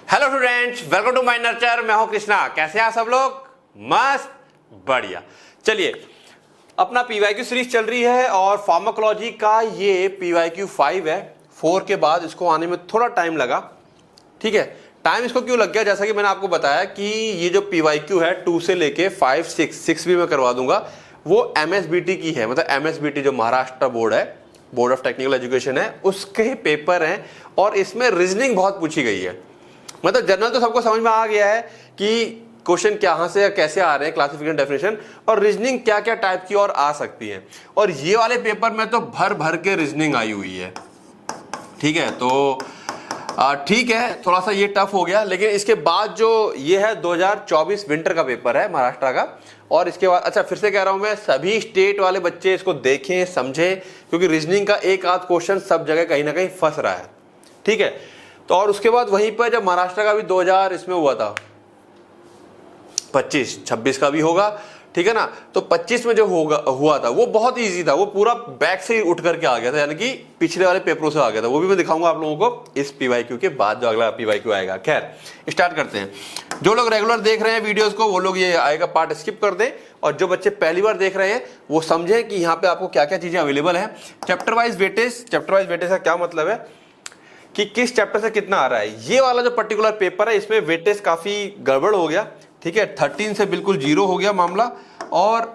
Hello students, welcome to my Nurture. मैं हूं कृष्णा। कैसे हैं आप सब लोग? मस्त, बढ़िया। चलिए, अपना पीवाईक्यू सीरीज चल रही है और फार्माकोलॉजी का ये पीवाईक्यू 5 है। 4 के बाद इसको आने में थोड़ा टाइम लगा। ठीक है, टाइम इसको क्यों लग गया? जैसा कि मैंने आपको बताया कि ये जो पीवाईक्यू है 2 से लेके 5, 6 भी मैं करवा दूंगा, वो एमएसबीटी की है। मतलब एमएसबीटी जो महाराष्ट्र बोर्ड है, बोर्ड ऑफ टेक्निकल एजुकेशन है, उसके पेपर हैं और इसमें रीजनिंग बहुत पूछी गई है। मतलब जनरल तो सबको समझ में आ गया है कि क्वेश्चन कहाँ से या कैसे आ रहे हैं, क्लासिफिकेशन, डेफिनेशन, और रीजनिंग क्या क्या टाइप की और आ सकती है। और ये वाले पेपर में तो भर भर के रीजनिंग आई हुई है। ठीक है, तो ठीक है, थोड़ा सा ये टफ हो गया। लेकिन इसके बाद जो ये है 2024 विंटर का पेपर है महाराष्ट्र का। और इसके बाद अच्छा, फिर से कह रहा हूं मैं, सभी स्टेट वाले बच्चे इसको देखें, समझें, क्योंकि रीजनिंग का एक आध क्वेश्चन सब जगह कहीं ना कहीं फंस रहा है। ठीक है, तो और उसके बाद वहीं पर जब महाराष्ट्र का भी 2000 इसमें हुआ था, 25-26 का भी होगा, ठीक है ना। तो 25 में जो हुआ था वो बहुत इजी था, वो पूरा बैक से उठ करके आ गया था, यानी कि पिछले वाले पेपरों से आ गया था। वो भी मैं दिखाऊंगा आप लोगों को इस पीवाईक्यू के बाद, जो अगला पीवाईक्यू आएगा। खैर, स्टार्ट करते हैं। जो लोग रेगुलर देख रहे हैं वीडियोस को, वो लोग ये आएगा पार्ट स्किप कर दें, और जो बच्चे पहली बार देख रहे हैं वो समझें कि यहाँ पे आपको क्या क्या चीजें अवेलेबल है। चैप्टर वाइज वेटेज का क्या मतलब है कि किस चैप्टर से कितना आ रहा है। ये वाला जो पर्टिकुलर पेपर है, इसमें वेटेज काफी गड़बड़ हो गया। ठीक है, 13 से बिल्कुल 0 हो गया मामला, और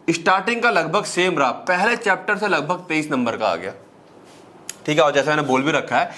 स्टार्टिंग का लगभग सेम रहा। पहले चैप्टर से लगभग 23 नंबर का आ गया। ठीक है, और जैसा मैंने बोल भी रखा है,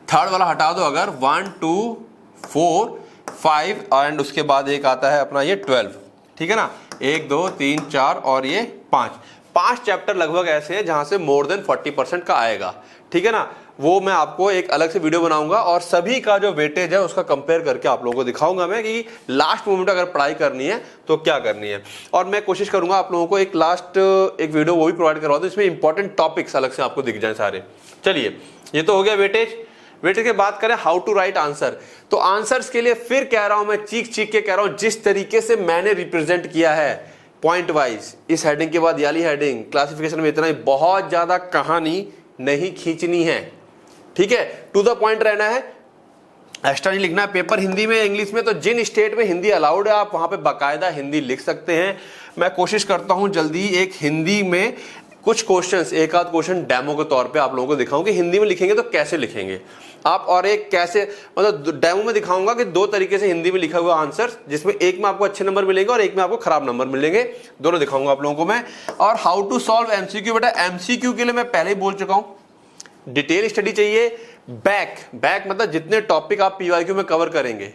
थर्ड वाला हटा दो अगर, 1, 2, 4, 5 एंड उसके बाद एक आता है अपना ये 12। ठीक है ना, 1, 2, 3, 4 और ये 5 चैप्टर लगभग ऐसे हैं जहां से मोर देन 40% का आएगा। ठीक है ना, वो मैं आपको एक अलग से वीडियो बनाऊंगा और सभी का जो वेटेज है उसका कंपेयर करके आप लोगों को दिखाऊंगा मैं कि लास्ट मोमेंट अगर पढ़ाई करनी है तो क्या करनी है। और मैं कोशिश करूंगा आप लोगों को एक वीडियो वो भी प्रोवाइड करवा दूं, इसमें इंपॉर्टेंट टॉपिक्स अलग से आपको दिख जाए सारे। चलिए, ये तो हो गया वेटेज के बात करें हाउ टू राइट आंसर। तो आंसर्स के लिए फिर कह रहा हूं मैं, चीख के कह रहा हूं, जिस तरीके से मैंने रिप्रेजेंट किया है पॉइंट वाइज, इस हेडिंग के बाद याली हेडिंग, क्लासिफिकेशन में इतना ही, बहुत ज्यादा कहानी नहीं खींचनी है। ठीक है, टू द पॉइंट रहना है, एक्स्ट्रा नहीं लिखना है। पेपर हिंदी में, इंग्लिश में, तो जिन स्टेट में हिंदी अलाउड है आप वहां पे बाकायदा हिंदी लिख सकते हैं। मैं कोशिश करता हूं जल्दी एक हिंदी में कुछ क्वेश्चंस, एक आध क्वेश्चन डेमो के तौर पे आप लोगों को दिखाऊं कि हिंदी में लिखेंगे तो कैसे लिखेंगे आप, और एक कैसे, मतलब डेमो में दिखाऊंगा कि 2 तरीके से हिंदी में लिखा हुआ आंसर, जिसमें एक में आपको अच्छे नंबर मिलेंगे और एक में आपको खराब नंबर मिलेंगे। दोनों दिखाऊंगा आप लोगों को मैं। और हाउ टू सॉल्व एमसीक्यू, बेटा एमसीक्यू के लिए मैं पहले ही बोल चुका हूं, डिटेल स्टडी चाहिए। बैक मतलब जितने टॉपिक आप पीवाईक्यू में कवर करेंगे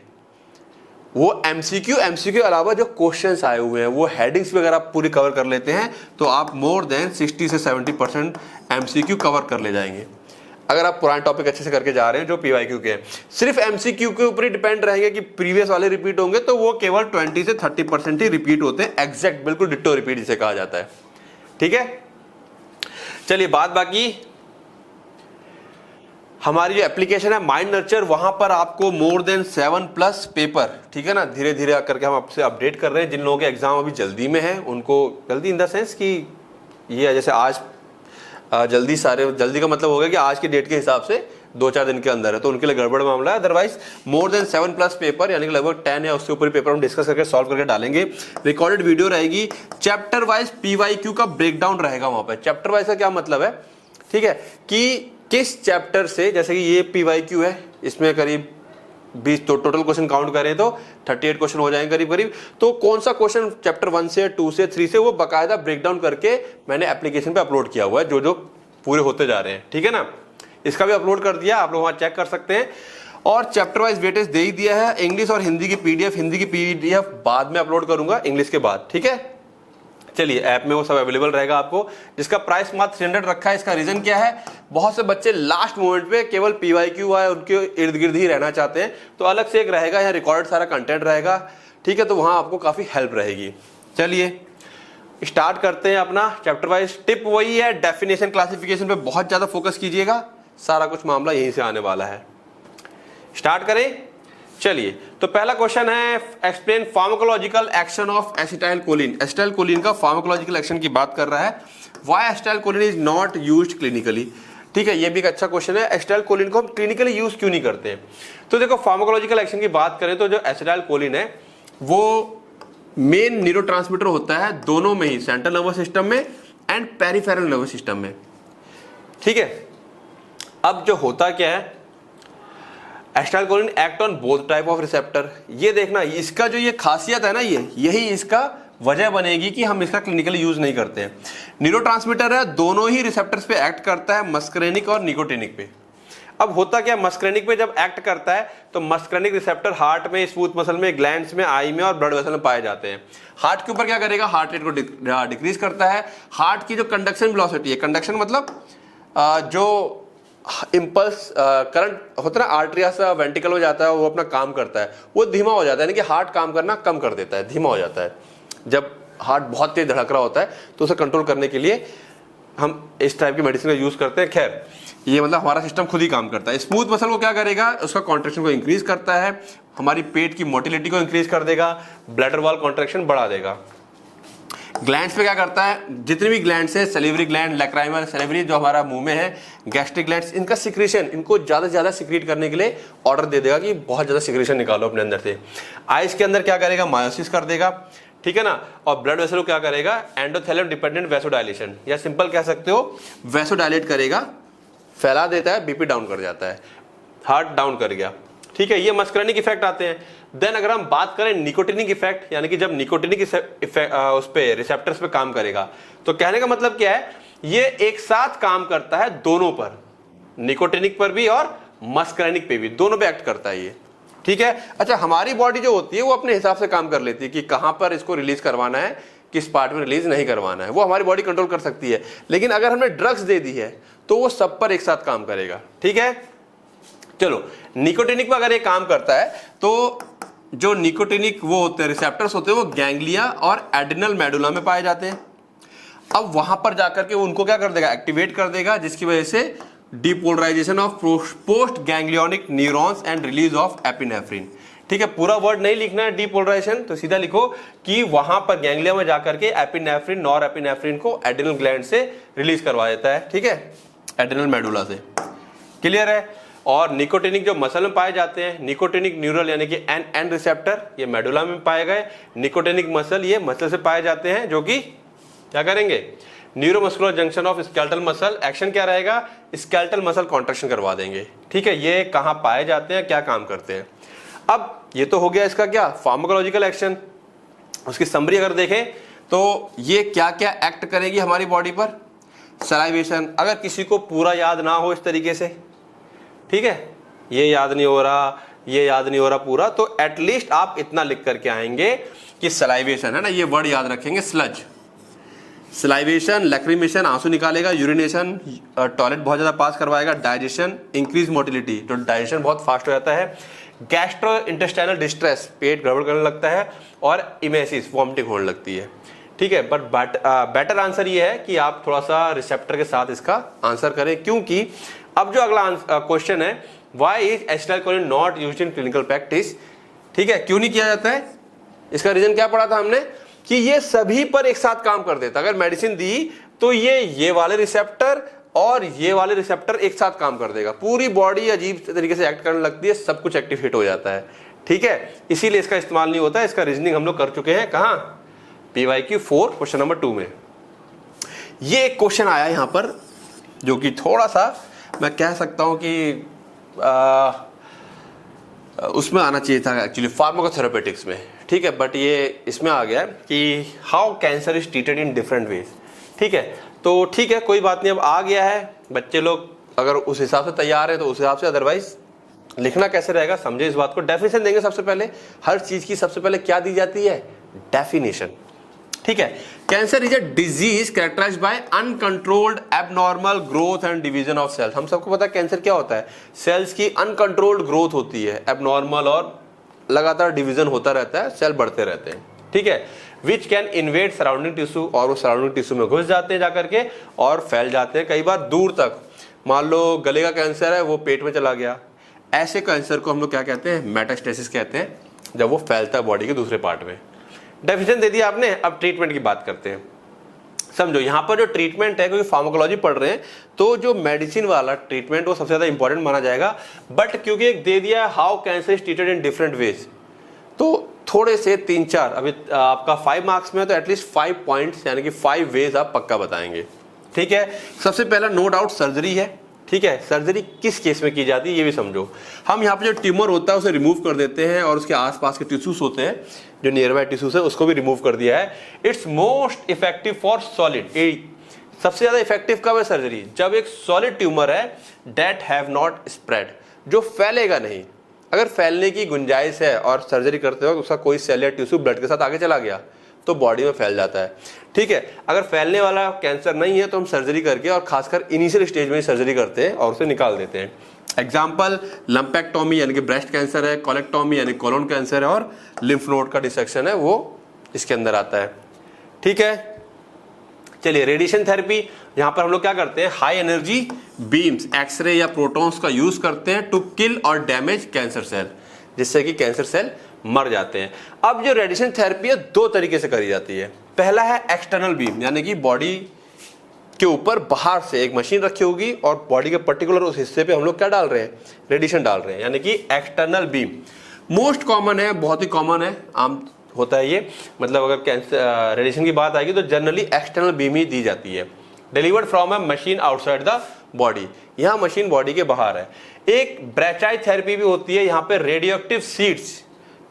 वो एमसीक्यू अलावा जो क्वेश्चंस आए हुए हैं, वो हेडिंग्स वगैरह आप पूरी कवर कर लेते हैं तो आप मोर देन 60 से 70% एमसीक्यू कवर कर ले जाएंगे। अगर आप पुराने टॉपिक अच्छे से करके जा रहे हैं जो पीवाईक्यू के हैं। सिर्फ एमसीक्यू के ऊपर ही डिपेंड रहेंगे कि प्रीवियस वाले रिपीट होंगे, तो वो केवल 20 से 30% ही रिपीट होते हैं। एग्जैक्ट, बिल्कुल डिट्टो रिपीट जिसे कहा जाता है। ठीक है, चलिए, बात बाकी हमारी जो एप्लीकेशन है माइंड नर्चर, वहां पर आपको मोर देन 7+ पेपर, ठीक है ना, धीरे धीरे करके हम आपसे अपडेट कर रहे हैं। जिन लोगों के एग्जाम अभी जल्दी में है उनको, जल्दी इन द सेंस कि ये जैसे आज जल्दी का मतलब हो गया कि आज की डेट के हिसाब से 2-4 दिन के अंदर है, तो उनके लिए गड़बड़ मामला है। अदरवाइज मोर देन 7+ पेपर, यानी कि लगभग 10 या उससे ऊपर पेपर हम डिस्कस करके सॉल्व करके डालेंगे। रिकॉर्डेड वीडियो रहेगी, चैप्टर वाइज पीवाईक्यू का ब्रेकडाउन रहेगा वहां पर। चैप्टर वाइज का क्या मतलब है, ठीक है, कि किस चैप्टर से, जैसे कि ये पीवाईक्यू है, इसमें करीब 20, तो टोटल क्वेश्चन काउंट करें तो 38 क्वेश्चन हो जाएंगे करीब, तो कौन सा क्वेश्चन चैप्टर 1 से 2 से 3 से, वो बकायदा ब्रेकडाउन करके मैंने एप्लीकेशन पे अपलोड किया हुआ है, जो जो पूरे होते जा रहे हैं। ठीक है ना, इसका भी अपलोड कर दिया, आप लोग वहां चेक कर सकते हैं। और चैप्टर वाइज वेटेज दे ही दिया है। इंग्लिश और हिंदी की पीडीएफ बाद में अपलोड करूंगा, इंग्लिश के बाद। ठीक है, चलिए, ऐप में वो सब अवेलेबल रहेगा आपको, जिसका प्राइस मात्र 300 रखा है। इसका रीजन क्या है, बहुत से बच्चे लास्ट मोमेंट पे केवल पीवाईक्यू आए उनके इर्द गिर्द ही रहना चाहते हैं, तो अलग से एक रहेगा, यहाँ रिकॉर्डेड सारा कंटेंट रहेगा। ठीक है, तो वहां आपको काफी हेल्प रहेगी। चलिए, स्टार्ट करते हैं अपना चैप्टर वाइज। टिप वही है, डेफिनेशन क्लासिफिकेशन पे बहुत ज्यादा फोकस कीजिएगा, सारा कुछ मामला यहीं से आने वाला है। स्टार्ट करें, चलिए। तो पहला क्वेश्चन है, explain pharmacological action of acetyl choline. Acetyl choline का फार्माकोलॉजिकल एक्शन की बात कर रहा है। Why acetyl choline is not used clinically. ठीक है, ये भी एक अच्छा क्वेश्चन है, एसिटाइलकोलिन को हम क्लिनिकली यूज क्यों नहीं करते। तो देखो फार्माकोलॉजिकल एक्शन की बात करें तो जो एसिटाइलकोलिन है वो मेन न्यूरोट्रांसमीटर होता है दोनों में ही, सेंट्रल नर्वस सिस्टम में एंड पेरिफेरल नर्वस सिस्टम में। ठीक है, अब जो होता क्या है, acetylcholine act on both type of receptor. ये देखना, इसका जो ये खासियत है ना, यही इसका वजह बनेगी कि हम इसका क्लिनिकली यूज नहीं करते हैं। न्यूरोट्रांसमीटर है, दोनों ही रिसेप्टर्स पे एक्ट करता है, मस्करेनिक और निकोटिनिक पे। अब होता क्या, मस्करेनिक पे जब एक्ट करता है तो मस्करेनिक रिसेप्टर हार्ट में, स्मूथ मसल में, ग्लैंड्स में, आई में और ब्लड वेसल में पाए जाते हैं। हार्ट के ऊपर क्या करेगा, हार्ट रेट को डिक्रीज करता है। हार्ट की जो कंडक्शन वेलोसिटी है, कंडक्शन मतलब जो इंपल्स करंट होता है ना, आर्टरिया से वेंट्रिकल में जाता है, वो अपना काम करता है, वो धीमा हो जाता है, यानी कि हार्ट काम करना कम कर देता है, धीमा हो जाता है। जब हार्ट बहुत तेज धड़क रहा होता है तो उसे कंट्रोल करने के लिए हम इस टाइप की मेडिसिन का यूज करते हैं। खैर, ये मतलब हमारा सिस्टम खुद ही काम करता है। स्मूथ मसल को क्या करेगा, उसका कॉन्ट्रैक्शन को इंक्रीज करता है, हमारी पेट की मोटिलिटी को इंक्रीज कर देगा, ब्लैडर वॉल कॉन्ट्रैक्शन बढ़ा देगा। ग्लैंड्स पे क्या करता है, जितनी भी ग्लैंड्स है, सैलिवरी ग्लैंड, लैक्राइमल, सैलिवरी जो हमारा मुंह में है, गैस्ट्रिक ग्लैंड्स, इनका सिक्रीशन, इनको ज्यादा से ज्यादा सिक्रीट करने के लिए ऑर्डर दे देगा कि बहुत ज्यादा सिक्रीशन निकालो अपने अंदर से। आइस के अंदर क्या करेगा, मायोसिस कर देगा, ठीक है ना। और ब्लड वेसल को क्या करेगा, एंडोथेलियम डिपेंडेंट वैसोडाइलेशन, या सिंपल कह सकते हो वैसोडाइलेट करेगा, फैला देता है, बीपी डाउन कर जाता है, हार्ट डाउन कर गया। ठीक है, ये मस्करेनिक इफेक्ट आते हैं। देन अगर हम बात करें निकोटिनिक इफेक्ट, यानी कि जब निकोटिनिक उस पे रिसेप्टर्स पे काम करेगा, तो कहने का मतलब क्या है, ये एक साथ काम करता है दोनों पर, निकोटिनिक पर भी और मस्करेनिक पे भी, दोनों पे एक्ट करता है ये। ठीक है, अच्छा, हमारी बॉडी जो होती है वो अपने हिसाब से काम कर लेती है कि कहां पर इसको रिलीज करवाना है, किस पार्ट में रिलीज नहीं करवाना है, वो हमारी बॉडी कंट्रोल कर सकती है। लेकिन अगर हमने ड्रग्स दे दी है तो वो सब पर एक साथ काम करेगा। ठीक है, चलो, निकोटिनिक पर अगर ये काम करता है तो जो निकोटिनिक वो होते हैं रिसेप्टर्स होते हैं, वो गैंग्लिया और एड्रिनल मेडुला में पाए जाते हैं। अब वहां पर जाकर के उनको क्या कर देगा, एक्टिवेट कर देगा, जिसकी वजह से depolarisation of post ganglionic neurons and release of epinephrine. ठीक है, पूरा वर्ड नहीं लिखना है डिपोलराइजेशन, तो सीधा लिखो कि वहां पर गैंग्लिया में जाकर के एपिनेफ्रिन, नॉर एपिनेफ्रिन को एड्रिनल ग्लैंड से रिलीज करवा देता है। ठीक है, एड्रिनल मेडुला से। क्लियर है। और निकोटिनिक जो मसल में पाए जाते हैं, निकोटिनिक न्यूरल यानी कि एन रिसेप्टर, ये मेडुला में पाए गए। निकोटिनिक मसल, ये मसल से पाए जाते हैं, जो कि क्या करेंगे, neuromuscular junction of skeletal muscle. Action क्या रहेगा, स्केलेटल मसल कॉन्ट्रैक्शन करवा देंगे। ठीक है, ये कहां पाए जाते हैं, क्या काम करते हैं। अब ये तो हो गया इसका क्या, फार्माकोलॉजिकल एक्शन। उसकी समरी अगर देखें तो ये क्या क्या एक्ट करेगी हमारी बॉडी पर। सलाइवेशन, अगर किसी को पूरा याद ना हो इस तरीके से, ठीक है, ये याद नहीं हो रहा, ये याद नहीं हो रहा पूरा, तो एटलीस्ट आप इतना लिख करके आएंगे कि सलाइवेशन है ना, ये वर्ड याद रखेंगे, स्लज, सलाइवेशन, लैक्रिमेशन, आंसू निकालेगा, यूरिनेशन, टॉयलेट बहुत ज्यादा पास करवाएगा, डाइजेशन, इंक्रीज मोटिलिटी, तो डाइजेशन बहुत फास्ट हो जाता है, गैस्ट्रो इंटेस्टाइनल डिस्ट्रेस, पेट गड़बड़ करने लगता है, और इमेसिस, वॉमिटिंग होने लगती है। ठीक है, बट बेटर आंसर ये है कि आप थोड़ा सा रिसेप्टर के साथ इसका आंसर करें, क्योंकि अब जो अगला क्वेश्चन है, why is acetylcholine not used in clinical practice. ठीक है, क्यों नहीं किया जाता है, इसका रीजन क्या पढ़ा था हमने कि ये सभी पर एक साथ काम कर देता। अगर मेडिसिन दी तो ये वाले रिसेप्टर और ये वाले रिसेप्टर एक साथ काम कर देगा, पूरी बॉडी अजीब तरीके से एक्ट करने लगती है, सब कुछ एक्टिवेट हो जाता है। ठीक है, इसीलिए इसका इस्तेमाल नहीं होता। इसका रीजनिंग हम लोग कर चुके हैं, कहां, PYQ 4 क्वेश्चन नंबर 2 में। ये एक क्वेश्चन आया यहां पर जो कि थोड़ा सा मैं कह सकता हूं कि उसमें आना चाहिए था एक्चुअली, फार्माकोथेरेपेटिक्स में। ठीक है, बट ये इसमें आ गया कि how cancer is treated in different ways. ठीक है, तो ठीक है, कोई बात नहीं, अब आ गया है, बच्चे लोग अगर उस हिसाब से तैयार है तो उस हिसाब से, अदरवाइज लिखना कैसे रहेगा, समझे इस बात को। डेफिनेशन देंगे सबसे पहले, हर चीज की सबसे पहले क्या दी जाती है, डेफिनेशन। ठीक है, cancer is a disease characterised by uncontrolled abnormal growth and division of cells. हम सबको पता है कैंसर क्या होता है, सेल्स की अनकंट्रोल्ड ग्रोथ होती है, एबनॉर्मल, और लगातार डिवीजन होता रहता है, सेल बढ़ते रहते हैं। ठीक है, which can invade surrounding tissue, और वो सराउंडिंग टिश्यू में घुस जाते हैं जाकर के और फैल जाते हैं कई बार दूर तक। मान लो गले का कैंसर है, वो पेट में चला गया, ऐसे कैंसर को हम लोग क्या कहते हैं, मेटास्टेसिस कहते हैं, जब वो फैलता है बॉडी के दूसरे पार्ट में। डेफिनेशन दे दिया आपने, अब ट्रीटमेंट की बात करते हैं। समझो यहाँ पर जो ट्रीटमेंट है, क्योंकि फार्माकोलॉजी पढ़ रहे हैं तो जो मेडिसिन वाला ट्रीटमेंट वो सबसे ज्यादा इंपॉर्टेंट माना जाएगा। बट क्योंकि एक दे दिया how cancer is treated in different ways, तो थोड़े से 3-4, अभी आपका 5 मार्क्स में तो एटलीस्ट 5 पॉइंट्स यानी कि 5 वेज आप पक्का बताएंगे। ठीक है, सबसे पहला नो डाउट सर्जरी है। ठीक है, सर्जरी किस केस में की जाती है ये भी समझो। हम यहाँ पे जो ट्यूमर होता है उसे रिमूव कर देते हैं और उसके आसपास के टिश्यूज होते हैं, जो नियर बाय टिश्यूज है उसको भी रिमूव कर दिया है। It's most effective for solid. सबसे ज्यादा इफेक्टिव कब है सर्जरी? जब एक सॉलिड ट्यूमर है दैट हैव नॉट स्प्रेड, जो फैलेगा नहीं। अगर फैलने की गुंजाइश है और सर्जरी करते वक्त उसका कोई सेल या टिश्यू ब्लड के साथ आगे चला गया तो बॉडी में फैल जाता है। ठीक है, अगर फैलने वाला कैंसर नहीं है तो हम सर्जरी करके, और खासकर इनिशियल स्टेज में सर्जरी करते हैं और उसे निकाल देते हैं। एग्जाम्पल लंपेक्टोमी यानी कि ब्रेस्ट कैंसर है, कोलेक्टोमी यानी कोलोन कैंसर है, और लिम्फ नोड का डिसेक्शन है वो इसके अंदर आता है। ठीक है, चलिए रेडिएशन थेरेपी, यहां पर हम लोग क्या करते हैं, हाई एनर्जी बीम्स, एक्सरे या प्रोटॉन्स का यूज करते हैं टू किल और डैमेज कैंसर सेल, जिससे कि कैंसर सेल मर जाते हैं। अब जो रेडिएशन थेरेपी है 2 तरीके से करी जाती है। पहला है एक्सटर्नल बीम, यानी कि बॉडी के ऊपर बाहर से एक मशीन रखी होगी और बॉडी के पर्टिकुलर उस हिस्से पे हम लोग क्या डाल रहे हैं, रेडिएशन डाल रहे हैं, यानी कि एक्सटर्नल बीम। मोस्ट कॉमन है, बहुत ही कॉमन है, आम होता है ये। मतलब अगर कैंसर रेडिएशन की बात आएगी तो जनरली एक्सटर्नल बीम ही दी जाती है। Delivered from a machine outside the body, यहाँ मशीन बॉडी के बाहर है। एक ब्रैचाई थेरेपी भी होती है, यहाँ पे रेडियो एक्टिव सीड्स,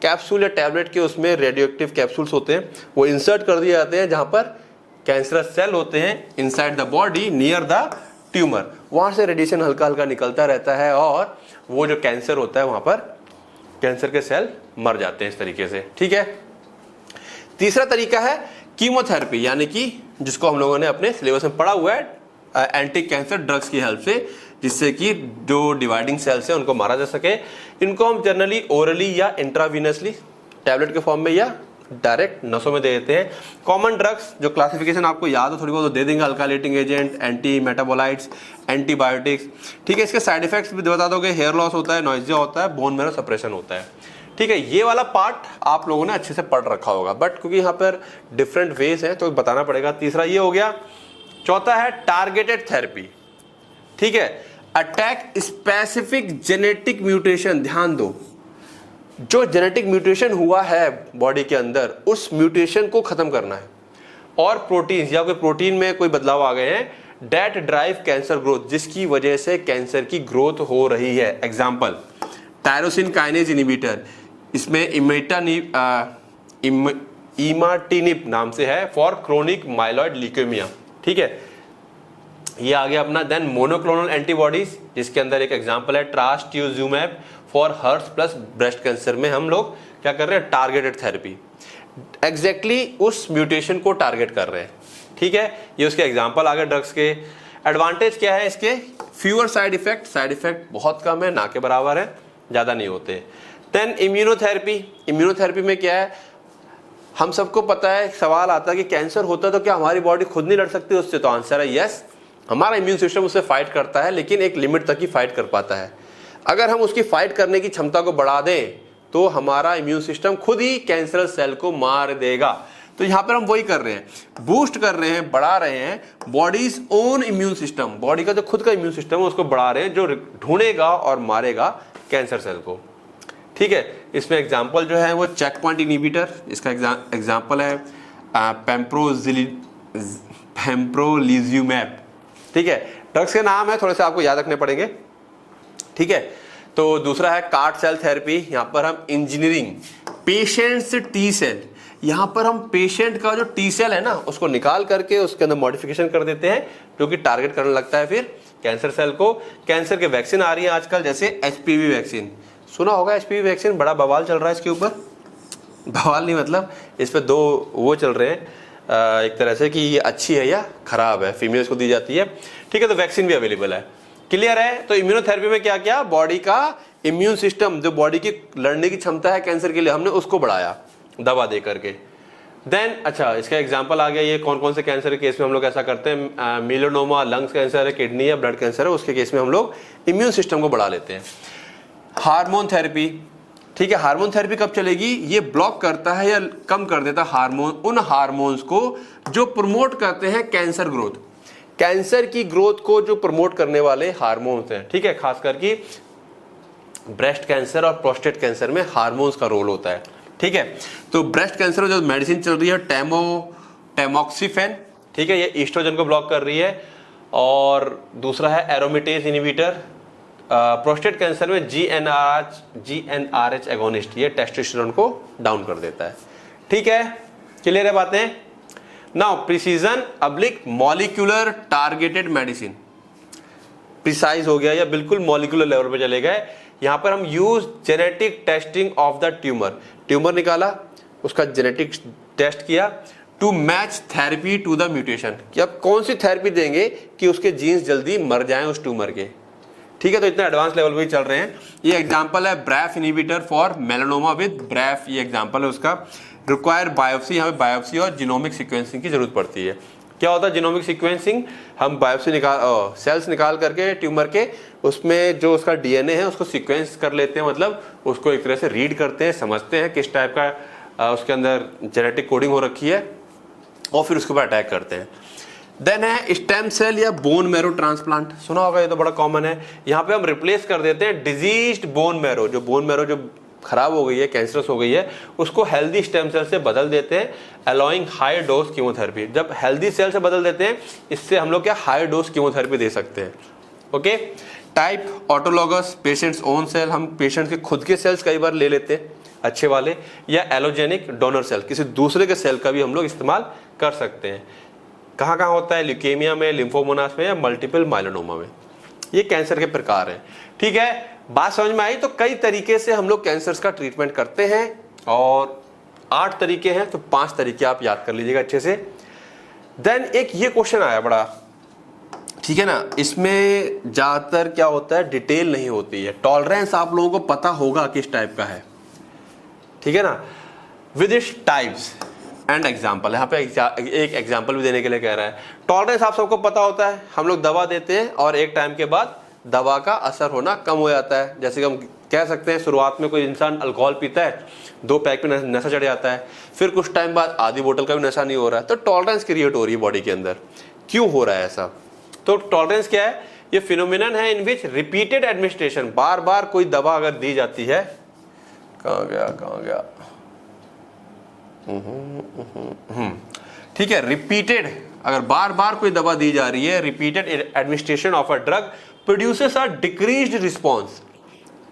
कैप्सूल या टैबलेट के उसमें रेडियो एक्टिव कैप्सूल्स होते हैं, वो इंसर्ट कर दिए जाते हैं जहां पर कैंसरस सेल होते हैं inside the body near the tumour. वहां से रेडिएशन हल्का हल्का निकलता रहता है और वो जो कैंसर होता है वहां पर कैंसर के सेल मर जाते हैं इस तरीके से। ठीक है, तीसरा तरीका है कीमोथेरेपी, यानी कि जिसको हम लोगों ने अपने सिलेबस में पढ़ा हुआ है, एंटी कैंसर ड्रग्स की हेल्प से, जिससे कि जो डिवाइडिंग सेल्स हैं उनको मारा जा सके। इनको हम जनरली ओरली या इंट्रावीनसली टैबलेट के फॉर्म में या डायरेक्ट नसों में दे देते हैं। कॉमन ड्रग्स जो क्लासिफिकेशन आपको याद हो थोड़ी बहुत तो दे देंगे, alkylating agent, anti metabolites, antibiotics. ठीक है, इसके साइड इफेक्ट्स भी बता दोगे, हेयर लॉस होता है, नॉइजिया होता है, बोन मैरो सप्रेशन होता है। ठीक है, ये वाला पार्ट आप लोगों ने अच्छे से पढ़ रखा होगा, बट क्योंकि यहाँ पर डिफरेंट वेज है तो बताना पड़ेगा। तीसरा ये हो गया। चौथा है टारगेटेड थेरेपी। ठीक है, अटैक स्पेसिफिक जेनेटिक म्यूटेशन। ध्यान दो, जो जेनेटिक म्यूटेशन हुआ है बॉडी के अंदर उस म्यूटेशन को खत्म करना है, और प्रोटीन या कोई प्रोटीन में कोई बदलाव आ गए हैं दैट ड्राइव कैंसर ग्रोथ, जिसकी वजह से कैंसर की ग्रोथ हो रही है। एग्जाम्पल टायरोसिन काइनेज इनिबिटर, इसमें इमाटिनिब नाम से है फॉर क्रोनिक माइलॉइड ल्यूकेमिया। ठीक है, ये आ गया अपना। देन मोनोक्लोनल एंटीबॉडीज, जिसके अंदर एक एग्जांपल है trastuzumab for hearts plus breast cancer में हम लोग क्या कर रहे हैं, टारगेटेड थेरेपी, एग्जैक्टली उस म्यूटेशन को टारगेट कर रहे हैं। ठीक है, ये उसके एग्जांपल आ गए ड्रग्स के। एडवांटेज क्या है इसके, फ्यूअर साइड इफेक्ट बहुत कम है, ना के बराबर है, ज्यादा नहीं होते। देन इम्यूनोथेरेपी में क्या है, हम सबको पता है, सवाल आता है कि कैंसर होता है तो क्या हमारी बॉडी खुद नहीं लड़ सकती उससे, तो आंसर है यस, हमारा इम्यून सिस्टम उससे फाइट करता है, लेकिन एक लिमिट तक ही फाइट कर पाता है। अगर हम उसकी फाइट करने की क्षमता को बढ़ा दें तो हमारा इम्यून सिस्टम खुद ही कैंसरस सेल को मार देगा। तो यहां पर हम वही कर रहे हैं, बूस्ट कर रहे हैं, बढ़ा रहे हैं bodies own immune system, body का जो खुद का इम्यून सिस्टम है उसको बढ़ा रहे हैं, जो ढूंढेगा और मारेगा कैंसर सेल को। ठीक है, इसमें एग्जाम्पल जो है वो चेक पॉइंट इनिबिटर, इसका एग्जाम्पल है पेम्प्रोलिज्यूमैब। ठीक है, ड्रग्स के नाम है थोड़े से आपको याद रखने पड़ेंगे। ठीक है, तो दूसरा है कार्ड सेल थेरेपी, यहां पर हम इंजीनियरिंग पेशेंट्स टी सेल, यहां पर हम पेशेंट का जो टी सेल है ना उसको निकाल करके उसके अंदर मॉडिफिकेशन कर देते हैं, जो कि टारगेट करने लगता है फिर कैंसर सेल को। कैंसर के वैक्सीन आ रही है आजकल, जैसे एचपीवी वैक्सीन, सुना होगा एचपीवी वैक्सीन, बड़ा बवाल चल रहा है इसके ऊपर। बवाल नहीं मतलब इस पे 2 वो चल रहे हैं एक तरह से कि ये अच्छी है या खराब है, फीमेल्स को दी जाती है। ठीक है, तो वैक्सीन भी अवेलेबल है, क्लियर है। तो इम्यूनोथेरेपी में क्या किया, बॉडी का इम्यून सिस्टम, जो बॉडी की लड़ने की क्षमता है कैंसर के लिए, हमने उसको बढ़ाया दवा दे करके। देन अच्छा, इसका एग्जांपल आ गया, ये कौन कौन से कैंसर के केस में हम लोग ऐसा करते हैं, मेलानोमा, लंग्स कैंसर है, किडनी या ब्लड कैंसर है, उसके केस में हम लोग इम्यून सिस्टम को बढ़ा लेते हैं। हार्मोन थेरेपी, ठीक है, हार्मोन थेरेपी कब चलेगी? ये ब्लॉक करता है या कम कर देता है हार्मोन, उन हार्मोन्स को जो प्रमोट करते हैं कैंसर ग्रोथ। कैंसर की ग्रोथ को जो प्रमोट करने वाले हार्मोन्स हैं, ठीक है, खास करके ब्रेस्ट कैंसर और प्रोस्टेट कैंसर में हार्मोन्स का रोल होता है। ठीक है, तो ब्रेस्ट कैंसर में जो मेडिसिन चल रही है टैमोक्सिफेन, ठीक है, ये ईस्ट्रोजन को ब्लॉक कर रही है, और दूसरा है एरोमेटेज इनहिबिटर। प्रोस्टेट कैंसर में जीएनआरएच एगोनिस्ट, ये टेस्टोस्टेरोन को डाउन कर देता है। ठीक है, क्लियर है बातें? Now precision oblique molecular targeted medicine, precise हो गया या बिल्कुल मॉलिक्यूलर लेवल पे चले गए। यहां पर हम use genetic testing of the tumour निकाला, उसका जेनेटिक टेस्ट किया to match therapy to the mutation, कि अब कौन सी थेरेपी देंगे कि उसके जीन्स जल्दी मर जाएं उस ट्यूमर के। ठीक है, तो इतना एडवांस लेवल पे ही चल रहे हैं। ये एग्जांपल है ब्रैफ इनहिबिटर फॉर मेलानोमा विद ब्रैफ, ये एग्जांपल है उसका। रिक्वायर बायोप्सी, हमें बायोप्सी और जीनोमिक सीक्वेंसिंग की जरूरत पड़ती है। क्या होता है जीनोमिक सीक्वेंसिंग? हम बायोप्सी सेल्स निकाल करके ट्यूमर के, उसमें जो उसका डीएनए है उसको सीक्वेंस कर लेते हैं, मतलब उसको एक तरह से रीड करते हैं, समझते हैं किस टाइप का उसके अंदर जेनेटिक कोडिंग हो रखी है, और फिर उसके ऊपर अटैक करते हैं। देन है स्टेम सेल या बोन मैरो ट्रांसप्लांट, सुना होगा, ये तो बड़ा कॉमन है। यहाँ पे हम रिप्लेस कर देते हैं डिजीज्ड बोन मैरो, जो बोन मैरो जो खराब हो गई है, कैंसरस हो गई है, उसको हेल्दी स्टेम सेल से बदल देते हैं, अलाउइंग हाई डोज कीमोथेरेपी। जब हेल्दी सेल से बदल देते हैं, इससे हम लोग क्या हाई डोज कीमोथेरेपी दे सकते हैं। Okay, type autologous, patients own cell, हम पेशेंट के खुद के सेल्स कई बार ले लेते हैं अच्छे वाले, या एलोजेनिक डोनर सेल, किसी दूसरे के सेल का भी हम लोग इस्तेमाल कर सकते हैं। कहाँ कहाँ होता है? ल्यूकेमिया में, लिम्फोमोनास में, या मल्टीपल माइलोनोमा में। ये कैंसर के प्रकार हैं। ठीक है, बात समझ में आई? तो कई तरीके से हम लोग कैंसर का ट्रीटमेंट करते हैं, और 8 तरीके हैं, तो 5 तरीके आप याद कर लीजिएगा अच्छे से। देन एक ये क्वेश्चन आया बड़ा, ठीक है ना, इसमें ज्यादातर क्या होता है, डिटेल नहीं होती है। टॉलरेंस आप लोगों को पता होगा किस टाइप का है, ठीक है ना, with its types and example. यहाँ पे एक एग्जाम्पल भी देने के लिए कह रहा है। टॉलरेंस आप सबको पता होता है, हम लोग दवा देते हैं और एक टाइम के बाद दवा का असर होना कम हो जाता है। जैसे कि हम कह सकते हैं, शुरुआत में कोई इंसान अल्कोहल पीता है, 2 पैक पे नशा चढ़ जाता है, फिर कुछ टाइम बाद आधी बोतल का भी नशा नहीं हो रहा है, तो टॉलरेंस क्रिएट हो रही है बॉडी के अंदर। क्यों हो रहा है ऐसा? तो टॉलरेंस क्या है? ये फिनोमिनन है इन विच रिपीटेड एडमिनिस्ट्रेशन, बार बार कोई दवा अगर दी जाती है, कहाँ गया, ठीक है, रिपीटेड, अगर बार बार कोई दवा दी जा रही है, repeated administration of a drug produces a decreased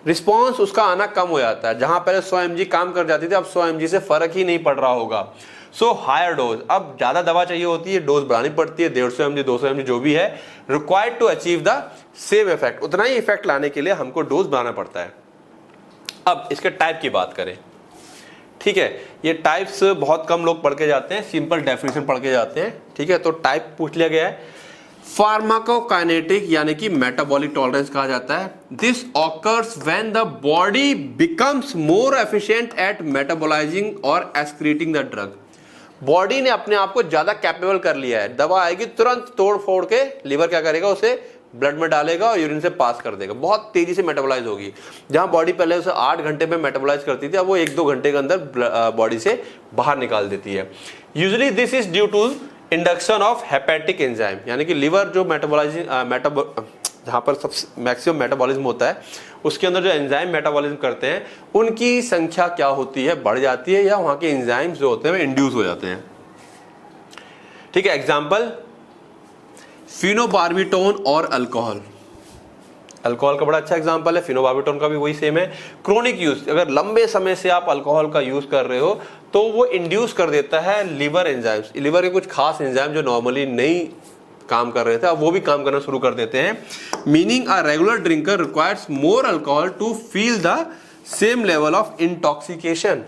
response उसका आना कम हो जाता है। जहां पहले 100 mg काम कर जाती थी, अब 100 mg से फर्क ही नहीं पड़ रहा होगा। सो हायर डोज, अब ज्यादा दवा चाहिए होती है, डोज बढ़ानी पड़ती है, 150 mg 200 mg जो भी है, required to achieve the same effect, उतना ही इफेक्ट लाने के लिए हमको डोज बढ़ाना पड़ता है। अब इसके टाइप की बात करें, ठीक है, ये टाइप्स बहुत कम लोग पढ़ के जाते हैं, सिंपल डेफिनेशन पढ़ के जाते हैं। ठीक है, तो टाइप पूछ लिया गया है। फार्माकोकाइनेटिक यानी कि मेटाबॉलिक टॉलरेंस कहा जाता है। This occurs when the body becomes more efficient at metabolising और एक्सक्रीटिंग द ड्रग। बॉडी ने अपने आप को ज्यादा कैपेबल कर लिया है, दवा आएगी तुरंत तोड़ फोड़ के लिवर क्या करेगा, उसे ब्लड में डालेगा और यूरिन से पास कर देगा, बहुत तेजी से मेटाबोलाइज होगी। जहां बॉडी पहले उसे 8 घंटे में मेटाबोलाइज करती थी, अब वो 1-2 घंटे के अंदर बॉडी से बाहर निकाल देती है। Usually this is due to induction of hepatic enzyme, यानी कि लिवर जो जहां पर सबसे मैक्सिमम मेटाबॉलिज्म होता है, उसके अंदर जो एंजाइम मेटाबॉलिज्म करते हैं, उनकी संख्या क्या होती है, बढ़ जाती है, या वहां के एंजाइम्स जो होते हैं वो इंड्यूस हो जाते हैं। ठीक है, एग्जाम्पल फिनोबार्बिटोन और अल्कोहल। अल्कोहल का बड़ा अच्छा एग्जांपल है, फिनोबार्बिटोन का भी वही सेम है। क्रोनिक यूज, अगर लंबे समय से आप अल्कोहल का यूज कर रहे हो तो वो इंड्यूस कर देता है लिवर एंजाइम्स, लिवर के कुछ खास एंजाइम जो नॉर्मली नहीं काम कर रहे थे, अब वो भी काम करना शुरू कर देते हैं। Meaning a regular drinker requires more alcohol to feel the same level of intoxication.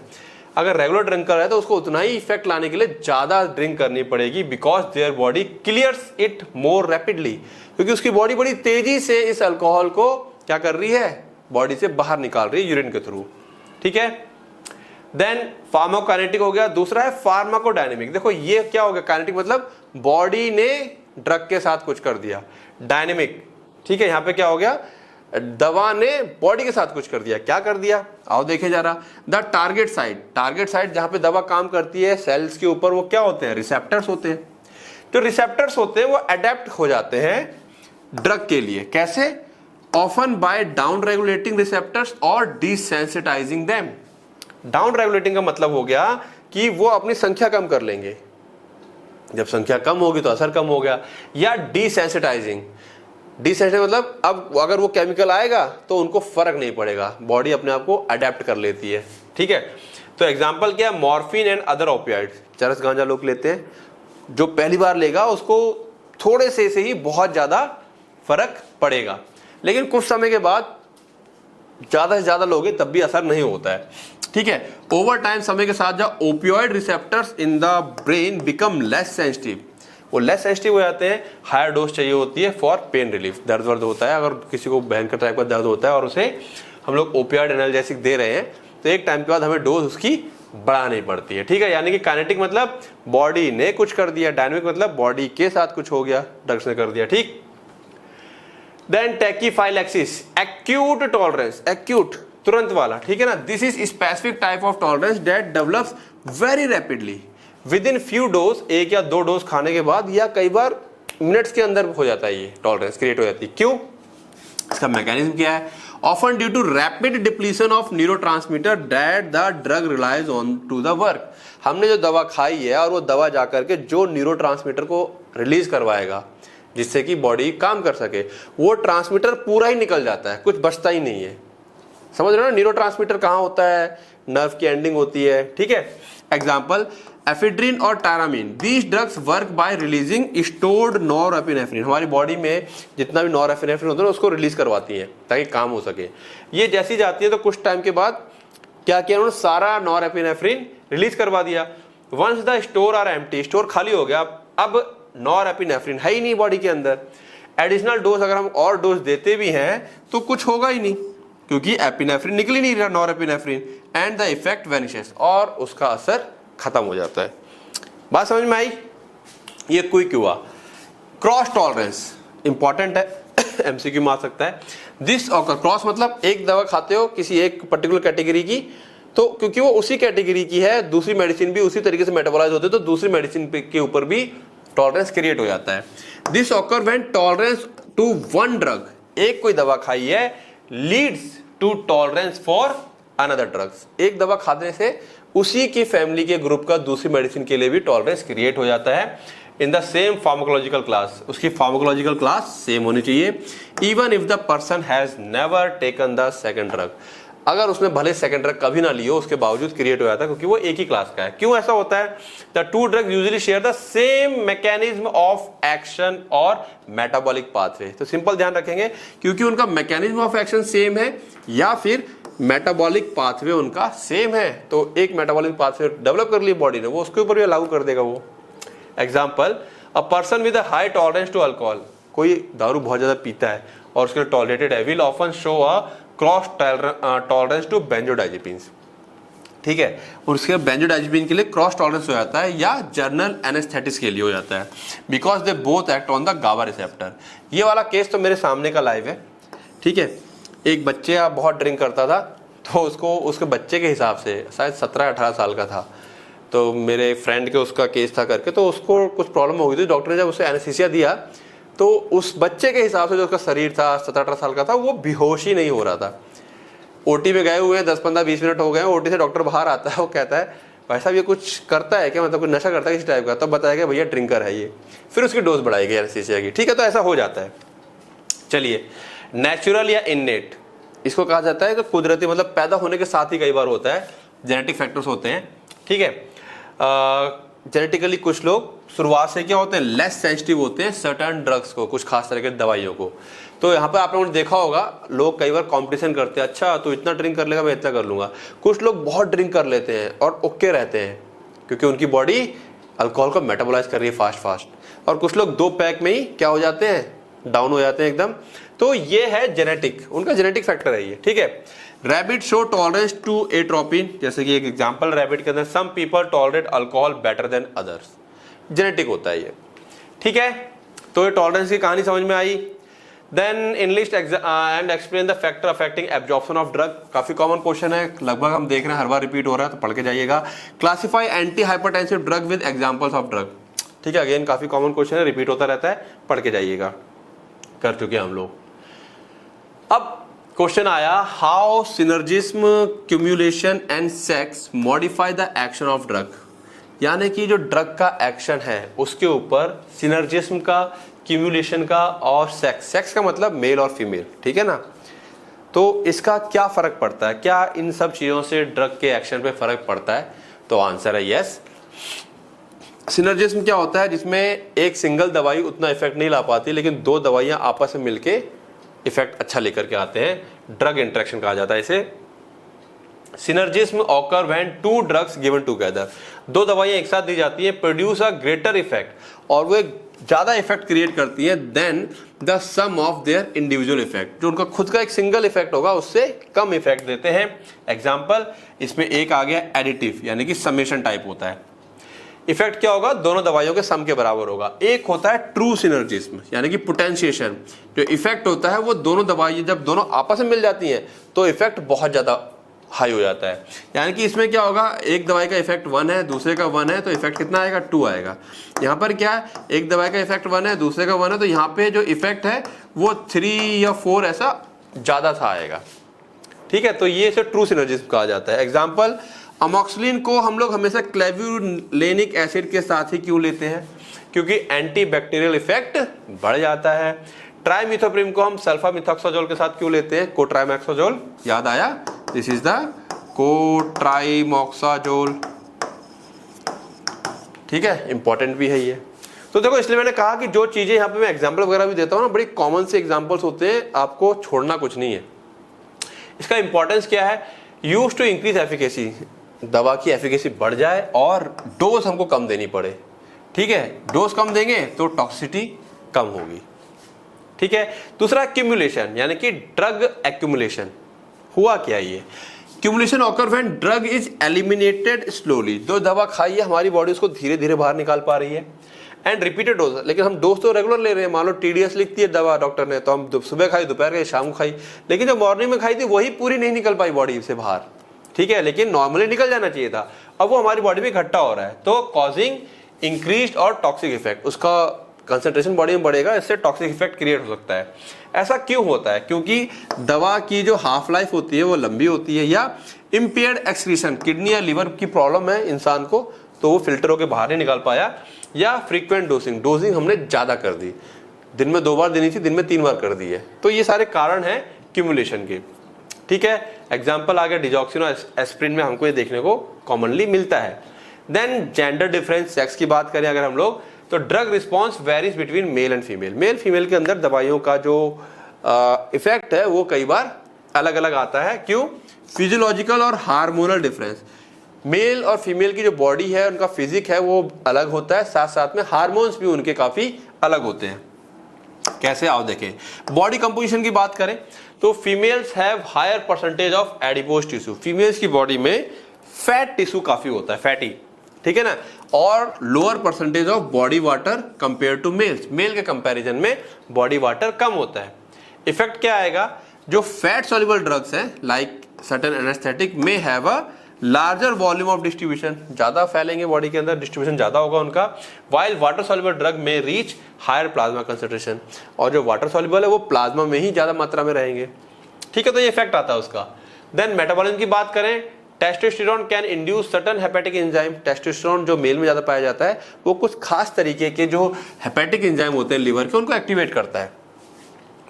अगर रेगुलर ड्रिंकर है तो उसको उतना ही इफेक्ट लाने के लिए ज्यादा ड्रिंक करनी पड़ेगी, because their body clears it more rapidly, क्योंकि उसकी बॉडी बड़ी तेजी से इस अल्कोहल को क्या कर रही है, बॉडी से बाहर निकाल रही है यूरिन के थ्रू। ठीक है, देन फार्माकोकाइनेटिक हो गया। दूसरा है फार्माकोडायनेमिक। देखो ये क्या हो गया, काइनेटिक मतलब बॉडी ने ड्रग के साथ कुछ कर दिया, डायनेमिक, ठीक है, यहां पे क्या हो गया, दवा ने बॉडी के साथ कुछ कर दिया। क्या कर दिया, आओ देखे जा रहा। द टारगेट साइट जहां पे दवा काम करती है सेल्स के ऊपर, वो क्या होते हैं, रिसेप्टर्स होते हैं। तो रिसेप्टर्स होते हैं वो अडेप्ट हो जाते हैं ड्रग के लिए। कैसे, often by down regulating receptors और डिसेंसिटाइजिंग देम। डाउन रेगुलेटिंग का मतलब हो गया कि वो अपनी संख्या कम कर लेंगे, जब संख्या कम होगी तो असर कम हो गया। या डिसेंसिटाइजिंग मतलब अब अगर वो केमिकल आएगा तो उनको फर्क नहीं पड़ेगा, बॉडी अपने आप को अडेप्ट कर लेती है। ठीक है, तो एग्जांपल क्या है, मॉर्फिन एंड अदर ओपियाइड्स। चरस गांजा लोग लेते हैं, जो पहली बार लेगा उसको थोड़े से ही बहुत ज्यादा फर्क पड़ेगा, लेकिन कुछ समय के बाद ज्यादा से ज्यादा लोगे तब भी असर नहीं होता है। ठीक है, ओवर टाइम समय के साथ जब opioid receptors in the brain become less sensitive, वो लेस सेंसिटिव हो जाते हैं, हायर डोज चाहिए होती है फॉर पेन रिलीफ। दर्द वर्द होता है, अगर किसी को भयंकर टाइप का दर्द होता है और उसे हम लोग ओपियोइड एनाल्जेसिक दे रहे हैं, तो एक टाइम के बाद हमें डोज उसकी बढ़ानी पड़ती है। ठीक है, यानी कि काइनेटिक मतलब बॉडी ने कुछ कर दिया, डायनेमिक मतलब बॉडी के साथ कुछ हो गया, ड्रग्स ने कर दिया। ठीक, then tachyphylaxis, acute tolerance, acute तुरंत वाला। ठीक है ना, this is specific type of tolerance that develops very rapidly within few doses, एक या दो डोज खाने के बाद, या कई बार मिनट्स के अंदर हो जाता है, ये टॉलरेंस क्रिएट हो जाती है। क्यों, इसका मैकेनिज्म क्या है, often due to rapid depletion of neurotransmitter that the drug relies on to the work. हमने जो दवा खाई है और वो दवा जाकर के जो न्यूरोट्रांसमीटर को रिलीज करवाएगा जिससे कि बॉडी काम कर सके, वो ट्रांसमीटर पूरा ही निकल जाता है, कुछ बचता ही नहीं है। समझ रहे हो ना, न्यूरोट्रांसमीटर कहाँ होता है, नर्व की एंडिंग होती है। ठीक है, एग्जाम्पल एफिड्रिन और tyramine, these drugs work by releasing stored norepinephrine. हमारी बॉडी में जितना भी नॉरएपिनेफ्रिन होता है उसको रिलीज करवाती है ताकि काम हो सके। ये जैसी जाती है तो कुछ टाइम के बाद क्या किया उन्होंने, सारा नॉरएपिनेफ्रिन रिलीज करवा दिया। Once the store are empty, store खाली हो गया, अब नॉरएपिनेफ्रिन है ही नहीं बॉडी के अंदर। एडिशनल डोज अगर हम और डोज देते भी हैं तो कुछ होगा ही नहीं, क्योंकि एपिनेफ्रिन निकल ही नहीं रहा, norepinephrine, and the effect vanishes, और उसका असर खत्म हो जाता है। बात समझ में आई, ये क्विक हुआ। क्रॉस टॉलरेंस इंपॉर्टेंट है, एमसीक्यू में आ सकता है। दिस ऑकर, क्रॉस मतलब एक दवा खाते हो किसी एक पर्टिकुलर कैटेगरी की, तो क्योंकि वो उसी कैटेगरी की है, दूसरी मेडिसिन भी उसी तरीके से मेटाबोलाइज होते हैं, तो दूसरी मेडिसिन के ऊपर भी टॉलरेंस क्रिएट हो जाता है। This occur when tolerance to one drug, एक कोई दवा खाई है, leads to tolerance for another drugs, एक दवा खाने से उसी की फैमिली के ग्रुप का दूसरी मेडिसिन के लिए भी टॉलरेंस क्रिएट हो जाता है। In the same pharmacological class, उसकी फार्माकोलॉजिकल क्लास सेम होनी चाहिए। Even if the person has never taken the second drug, अगर उसने भले सेकंड ड्रग कभी ना लियो उसके बावजूद क्रिएट हो जाता है, क्योंकि वो एक ही क्लास का है। क्यों ऐसा होता है, the two drugs usually share the same mechanism of action और मेटाबॉलिक पाथवे। तो सिंपल ध्यान रखेंगे, क्योंकि उनका मैकेनिज्म ऑफ एक्शन सेम है या फिर मेटाबॉलिक पाथवे उनका सेम है, तो एक मेटाबॉलिक पाथवे डेवलप कर लिया बॉडी ने, वो उसके ऊपर भी लागू कर देगा वो। Example, a person with a high tolerance to alcohol, कोई दारू बहुत ज्यादा पीता है और उसके लिए टॉलरेटेड है, will often show a cross tolerance to benzodiazepines. ठीक है, और उसके बेंजोडाइजेपिन के लिए क्रॉस टॉलरेंस हो जाता है, या जर्नल एनेस्थेटिक्स के लिए हो जाता है, because they both act on the GABA receptor. ये वाला केस तो मेरे सामने का लाइव है। ठीक है, एक बच्चे बहुत ड्रिंक करता था, तो उसको उसके बच्चे के हिसाब से शायद 17-18 साल का था, तो मेरे फ्रेंड के उसका केस था करके, तो उसको कुछ प्रॉब्लम हो गई थी, डॉक्टर ने जब उसे एनेस्थीसिया दिया तो उस बच्चे के हिसाब से जो उसका शरीर था 17-18 साल का था, वो बेहोश ही नहीं हो रहा था। ओटी में गए हुए हैं, 10-15-20 मिनट हो गए, ओटी से डॉक्टर बाहर आता है, वो कहता है भाई साहब ये कुछ करता है क्या, मतलब कुछ नशा करता है किसी टाइप का, तब बताया गया भैया ड्रिंकर है ये, फिर उसकी डोज बढ़ाई गई एनेस्थीसिया की। ठीक है, तो ऐसा हो जाता है। चलिए, नेचुरल या इननेट, इसको कहा जाता है कि कुदरती, मतलब पैदा होने के साथ ही कई बार होता है, जेनेटिक फैक्टर्स होते हैं। ठीक है, जेनेटिकली कुछ लोग शुरुआत से क्या होते हैं, लेस सेंसिटिव होते हैं सर्टेन ड्रग्स को, कुछ खास तरह के दवाइयों को। तो यहाँ पे आप लोगों ने देखा होगा, लोग कई बार कंपटीशन करते हैं, अच्छा तो इतना ड्रिंक कर लेगा मैं इतना कर लूंगा। कुछ लोग बहुत ड्रिंक कर लेते हैं और ओके रहते हैं, क्योंकि उनकी बॉडी अल्कोहल को मेटाबोलाइज कर रही है फास्ट, और कुछ लोग 2 पैक में ही क्या हो जाते हैं, डाउन हो जाते हैं एकदम। तो ये है जेनेटिक, उनका जेनेटिक फैक्टर है ये। ठीक है, rabbit show tolerance to atropine, जैसे कि एक एग्जांपल रैबिट के अंदर, some people tolerate alcohol better than others, genetic होता है ये। ठीक है, तो ये टॉलरेंस की कहानी समझ में आई। Then enlist and explain the factor affecting absorption of drug, काफी कॉमन क्वेश्चन है, लगभग हम देख रहे हैं हर बार रिपीट हो रहा है, तो पढ़ के जाइएगा। Classify anti hypertensive drug with examples of drug, ठीक है, अगेन काफी कॉमन क्वेश्चन है, रिपीट होता रहता है, पढ़ के जाइएगा, कर चुके हैं हम लोग। अब क्वेश्चन आया, how synergism, cumulation and sex modify the action of drug, यानी कि जो ड्रग का एक्शन है उसके ऊपर सिनर्जिज्म का, क्यूमुलेशन का और सेक्स का मतलब मेल और फीमेल, ठीक है ना, तो इसका क्या फर्क पड़ता है, क्या इन सब चीजों से ड्रग के एक्शन पे फर्क पड़ता है? तो आंसर है यस। सिनर्जिज्म क्या होता है, जिसमें एक सिंगल दवाई उतना इफेक्ट नहीं ला पाती, लेकिन दो दवाइयां आपस में मिलके इफेक्ट अच्छा लेकर के आते हैं, ड्रग इंटरेक्शन कहा जाता है इसे। Synergism occur when two drugs given together, दो दवाइयां एक साथ दी जाती हैं, प्रोड्यूस अ ग्रेटर इफेक्ट, और वो एक ज्यादा इफेक्ट क्रिएट करती है than the sum of their individual effect, जो उनका खुद का एक सिंगल इफेक्ट होगा उससे कम इफेक्ट देते हैं। एग्जांपल इसमें एक आ गया एडिटिव, यानी कि समेशन टाइप होता है, इफेक्ट क्या होगा, दोनों दवाइयों के सम के बराबर होगा। एक होता है ट्रू सिनर्जिज्म, यानी कि पोटेंशिएशन, जो इफेक्ट होता है वो दोनों दवाइयां जब दोनों आपस में मिल जाती हैं तो इफेक्ट बहुत ज्यादा हाई हो जाता है, यानी कि इसमें क्या होगा, एक दवाई का इफेक्ट 1 है, दूसरे का 1 है, तो इफेक्ट कितना आएगा, 2 आएगा। यहाँ पर क्या है, एक दवाई का इफेक्ट 1 है, दूसरे का 1 है, तो यहाँ पे जो इफेक्ट है वो 3 या 4 ऐसा ज्यादा था आएगा, ठीक है, तो ये इसे ट्रू सिनर्जिज्म कहा जाता है। एग्जाम्पल, अमोक्सिलिन को हम लोग हमेशा क्लेव्युलेनिक एसिड के साथ ही क्यों लेते हैं, क्योंकि एंटी बैक्टीरियल इफेक्ट बढ़ जाता है। ट्राइमिथोप्रिम को हम सल्फामिथोक्साजोल के साथ क्यों लेते हैं, कोट्राइमोक्साजोल, याद आया, दिस इज द कोट्राइमोक्साजोल, ठीक है, इंपॉर्टेंट भी है ये। तो देखो, इसलिए मैंने कहा कि जो चीजें यहाँ पे मैं एग्जांपल वगैरह भी देता हूँ ना, बड़ी कॉमन से एग्जांपल्स होते हैं, आपको छोड़ना कुछ नहीं है। इसका इंपॉर्टेंस क्या है, यूज टू इंक्रीज एफिकेसी, दवा की एफिकेसी बढ़ जाए और डोज हमको कम देनी पड़े, ठीक है, डोज कम देंगे तो टॉक्सिसिटी कम होगी, ठीक है। दूसरा एक्यूमुलेशन, यानी कि ड्रग एक्यूमुलेशन, हुआ क्या ये, cumulation occur when drug is eliminated slowly, जो दवा खाई है हमारी बॉडी उसको धीरे धीरे बाहर निकाल पा रही है, एंड रिपीटेड डोज, लेकिन हम डोज तो रेगुलर ले रहे हैं, मान लो TDS लिखती है दवा डॉक्टर ने, तो हम सुबह खाई, दोपहर खाई, शाम को खाई, लेकिन जो मॉर्निंग में खाई थी वही पूरी नहीं निकल पाई बॉडी से बाहर, ठीक है, लेकिन नॉर्मली निकल जाना चाहिए था, अब वो हमारी बॉडी में इकट्ठा हो रहा है, तो कॉजिंग इंक्रीज्ड और टॉक्सिक इफेक्ट, उसका कंसंट्रेशन बॉडी में बढ़ेगा, इससे टॉक्सिक इफेक्ट क्रिएट हो सकता है। ऐसा क्यों होता है, क्योंकि दवा की जो हाफ लाइफ होती है वो लंबी होती है, या इम्पेयर्ड एक्सक्रीशन, किडनी या लिवर की प्रॉब्लम है इंसान को, तो वो फिल्टर होकर बाहर नहीं निकाल पाया, या फ्रीक्वेंट डोजिंग हमने ज्यादा कर दी, दिन में 2 बार देनी थी, दिन में 3 बार कर दी है, तो ये सारे कारण हैं क्यूमुलेशन के, ठीक है। एग्जाम्पल आ गया डिजॉक्सिन और एस्प्रिन में हमको ये देखने को कॉमनली मिलता है। देन जेंडर डिफरेंस, सेक्स की बात करें अगर हम लोग, तो drug response varies between male and female, male female के अंदर दवाइयों का जो इफेक्ट है वो कई बार अलग अलग आता है, क्यों, फिजियोलॉजिकल और हार्मोनल डिफरेंस, मेल और फीमेल की जो बॉडी है उनका फिजिक है वो अलग होता है, साथ साथ में हार्मोन्स भी उनके काफी अलग होते हैं। कैसे, आओ देखें, बॉडी कंपोजिशन की बात करें तो females have higher percentage of adipose tissue, females की बॉडी में फैट टिश्यू काफी होता है, फैटी, ठीक है ना, और lower percentage of body water compare to males, male के कंपैरिजन में बॉडी वाटर कम होता है। इफेक्ट क्या आएगा, जो फैट सॉल्युबल ड्रग्स हैं like certain anaesthetic may have a larger volume of distribution, ज्यादा फैलेंगे बॉडी के अंदर, डिस्ट्रीब्यूशन ज्यादा होगा उनका, वाइल वाटर सॉल्युबल ड्रग में रीच हायर प्लाज्मा कंसंट्रेशन, और जो वाटर सॉल्युबल है वो प्लाज्मा में ही ज्यादा मात्रा में रहेंगे, ठीक है, तो ये इफेक्ट आता है उसका। देन मेटाबॉलिज्म की बात करें, testosterone can induce certain hepatic enzyme, testosterone जो मेल में ज्यादा पाया जाता है वो कुछ खास तरीके के जो हेपेटिक एंजाइम होते हैं लिवर के उनको एक्टिवेट करता है,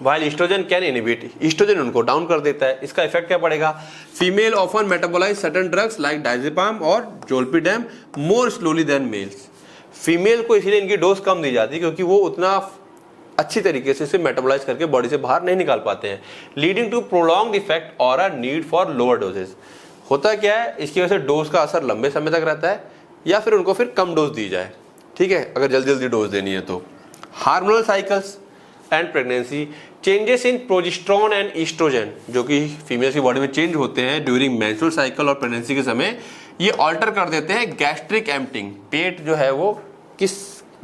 while oestrogen can inhibit, oestrogen उनको डाउन कर देता है। इसका इफेक्ट क्या पड़ेगा, female often metabolise certain drugs like diazepam और zolpidem more slowly than males, female को इसीलिए इनकी डोज कम दी जाती है क्योंकि वो उतना अच्छी तरीके से इसे मेटाबोलाइज करके बॉडी से बाहर नहीं निकाल पाते हैं, लीडिंग टू प्रोलॉन्ग्ड इफेक्ट और a need for lower doses. होता क्या है, इसकी वजह से डोज का असर लंबे समय तक रहता है, या फिर उनको फिर कम डोज दी जाए, ठीक है, अगर जल्दी जल्दी डोज देनी है तो। Hormonal cycles and pregnancy, changes in progesterone and oestrogen जो कि फीमेल की बॉडी में चेंज होते हैं ड्यूरिंग मेंस्ट्रुअल साइकिल और प्रेगनेंसी के समय, ये ऑल्टर कर देते हैं गैस्ट्रिक एम्प्टिंग, पेट जो है वो किस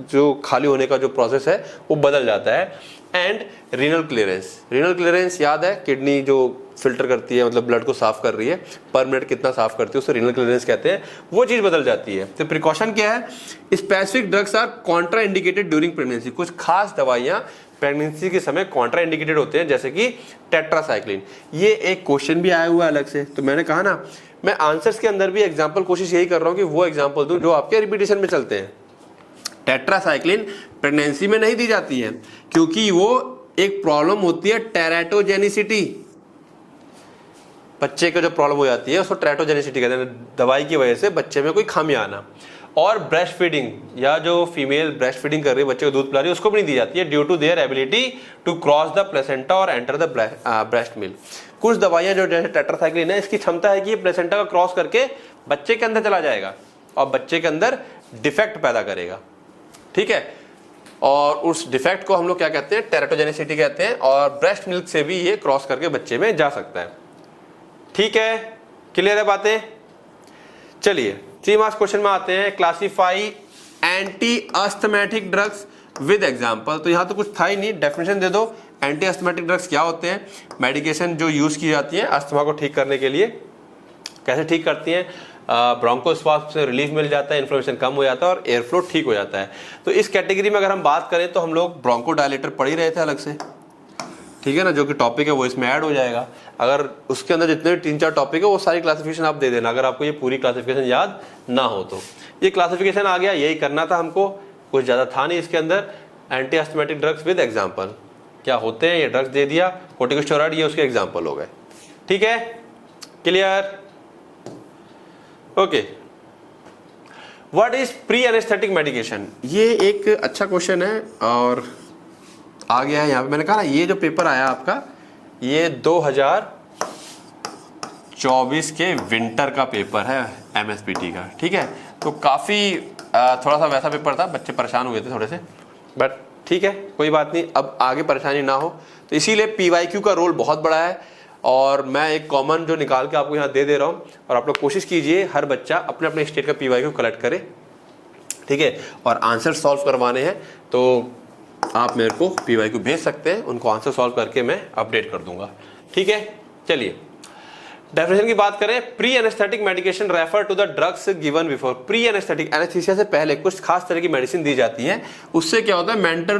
जो खाली होने का जो प्रोसेस है वो बदल जाता है, and renal clearance. Renal clearance याद है, किडनी जो फिल्टर करती है, मतलब ब्लड को साफ कर रही है, पर मिनट कितना साफ करती है, उसे रीनल क्लियरेंस कहते हैं, वो चीज बदल जाती है। तो प्रिकॉशन क्या है, specific drugs are contraindicated during pregnancy. कुछ खास दवाइयां प्रेगनेंसी के समय कॉन्ट्रा इंडिकेटेड होते हैं, जैसे कि टेट्रासाइक्लिन। ये एक क्वेश्चन भी आया हुआ है अलग से, तो मैंने कहा ना मैं आंसर्स के अंदर भी एग्जाम्पल कोशिश यही कर रहा हूं कि वो एग्जाम्पल दूं जो आपके रिपीटेशन में चलते हैं। टेट्रासाइक्लिन प्रेगनेंसी में नहीं दी जाती है क्योंकि वो एक प्रॉब्लम होती है टेराटोजेनिसिटी। बच्चे को जो प्रॉब्लम हो जाती है उसको टेराटोजेनिसिटी कहते हैं, दवाई की वजह से बच्चे में कोई खामी आना। और ब्रेस्ट फीडिंग, या जो फीमेल ब्रेस्ट फीडिंग कर रही है, बच्चे को दूध पिला रही है, उसको भी नहीं दी जाती है due to their ability to cross the placenta और एंटर द ब्रेस्ट मिल्क। कुछ दवाइयां जो जैसे टेट्रासाइक्लिन है, इसकी क्षमता है कि ये प्लेसेंटा का क्रॉस करके बच्चे के अंदर चला जाएगा और बच्चे के अंदर डिफेक्ट पैदा करेगा, ठीक है। और उस डिफेक्ट को हम लोग क्या कहते हैं, टेराटोजेनिसिटी कहते हैं, और ब्रेस्ट मिल्क से भी ये क्रॉस करके बच्चे में जा सकता है, ठीक है। क्लियर है बातें? चलिए 3 मार्क्स क्वेश्चन में आते हैं। Classify anti asthmatic drugs with example. तो यहां तो कुछ था ही नहीं, डेफिनेशन दे दो। एंटी अस्थमेटिक ड्रग्स क्या होते हैं, मेडिकेशन जो यूज की जाती है अस्थमा को ठीक करने के लिए। कैसे ठीक करती हैं, ब्रोंकोस्पाज्म से रिलीफ मिल जाता है, इन्फ्लेमेशन कम हो जाता है और एयर फ्लो ठीक हो जाता है। तो इस कैटेगरी में अगर हम बात करें तो हम लोग ब्रोंकोडायलेटर पढ़ ही रहे थे अलग से, ठीक है ना, जो कि टॉपिक है वो इसमें ऐड हो जाएगा। अगर उसके अंदर जितने 3-4 टॉपिक है वो सारी क्लासिफिकेशन आप दे देना, अगर आपको ये पूरी क्लासिफिकेशन याद ना हो तो। ये क्लासिफिकेशन आ गया, यही करना था हमको, कुछ ज़्यादा था नहीं इसके अंदर। Anti asthmatic drugs with example क्या होते हैं, ये ड्रग्स दे दिया, कोर्टिकोस्टेरॉइड ये उसके एग्जाम्पल हो गए, ठीक है। Clear? Okay. What is pre anaesthetic medication? ये एक अच्छा क्वेश्चन है और आ गया है यहाँ पे। मैंने कहा ना ये जो पेपर आया आपका, ये 2024 के विंटर का पेपर है MSPT का, ठीक है। तो काफ़ी थोड़ा सा वैसा पेपर था, बच्चे परेशान हुए थे थोड़े से, बट ठीक है कोई बात नहीं, अब आगे परेशानी ना हो। तो इसीलिए PYQ का रोल बहुत बड़ा है और मैं एक कॉमन जो निकाल के आपको यहाँ दे रहा हूँ, और आप लोग कोशिश कीजिए हर बच्चा अपने अपने स्टेट का PYQ कलेक्ट करे, ठीक है। और आंसर सॉल्व करवाने हैं तो आप मेरे को PYQ भेज सकते हैं, उनको आंसर सॉल्व करके मैं अपडेट कर दूंगा, ठीक है। चलिए डेफिनेशन की बात करें। Pre anaesthetic medication refer to the drugs given before. Pre anaesthetic, anaesthesia से पहले कुछ खास तरह की मेडिसिन दी जाती है, उससे क्या होता है, मेंटल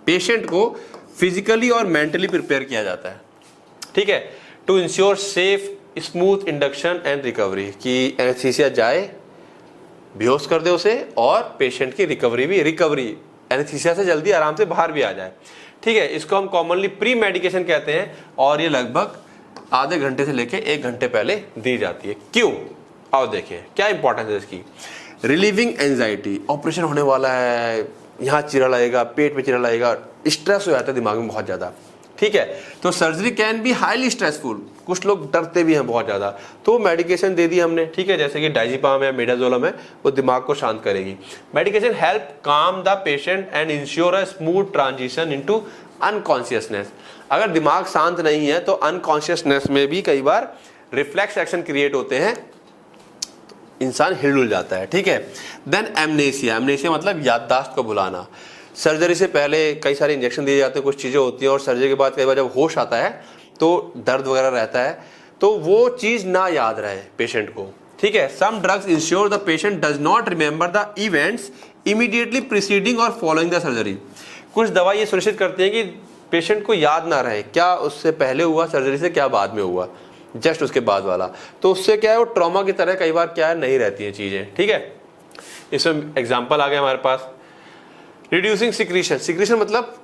पेशेंट को फिजिकली और मेंटली प्रिपेयर किया जाता है, ठीक है, to ensure safe smooth induction and recovery, कि एनेस्थीसिया जाए, बेहोश कर दे उसे, और पेशेंट की रिकवरी एनेस्थीसिया से जल्दी आराम से बाहर भी आ जाए, ठीक है। इसको हम कॉमनली प्री मेडिकेशन कहते हैं और ये लगभग आधे घंटे से लेके 1 घंटे पहले दी जाती है। क्यों? आओ देखिए क्या इंपॉर्टेंस है इसकी। रिलीविंग एंजाइटी, ऑपरेशन होने वाला है, यहाँ चीरा लगेगा, पेट में चीरा लगेगा, स्ट्रेस हो जाता है दिमाग में बहुत ज़्यादा, ठीक है। तो surgery can be highly stressful, कुछ लोग डरते भी हैं बहुत ज़्यादा, तो मेडिकेशन दे दी हमने, ठीक है, जैसे कि डाइजिपाम है, मिडाजोलम है, वो दिमाग को शांत करेगी। मेडिकेशन हेल्प काम the patient and ensure a smooth transition into unconsciousness. अगर दिमाग शांत नहीं है तो अनकॉन्शियसनेस में भी कई बार रिफ्लेक्स एक्शन क्रिएट होते हैं, इंसान हिल जाता है, ठीक है। देन एमनेसिया, एमनेसिया मतलब याददाश्त को भुलाना। सर्जरी से पहले कई सारे इंजेक्शन दिए जाते हैं, कुछ चीज़ें होती हैं, और सर्जरी के बाद कई बार जब होश आता है तो दर्द वगैरह रहता है, तो वो चीज़ ना याद रहे पेशेंट को, ठीक है। Some drugs ensure the patient does not remember the events immediately preceding और फॉलोइंग द सर्जरी। कुछ दवा ये सुनिश्चित करती है कि पेशेंट को याद ना रहे क्या उससे पहले हुआ सर्जरी से, क्या बाद में हुआ, जस्ट उसके बाद वाला। तो उससे क्या है, वो ट्रॉमा की तरह कई बार क्या है नहीं रहती हैं चीज़ें, ठीक है। इसमें एग्जाम्पल आ गया हमारे पास। रिड्यूसिंग सिक्रीशन, सिक्रीशन मतलब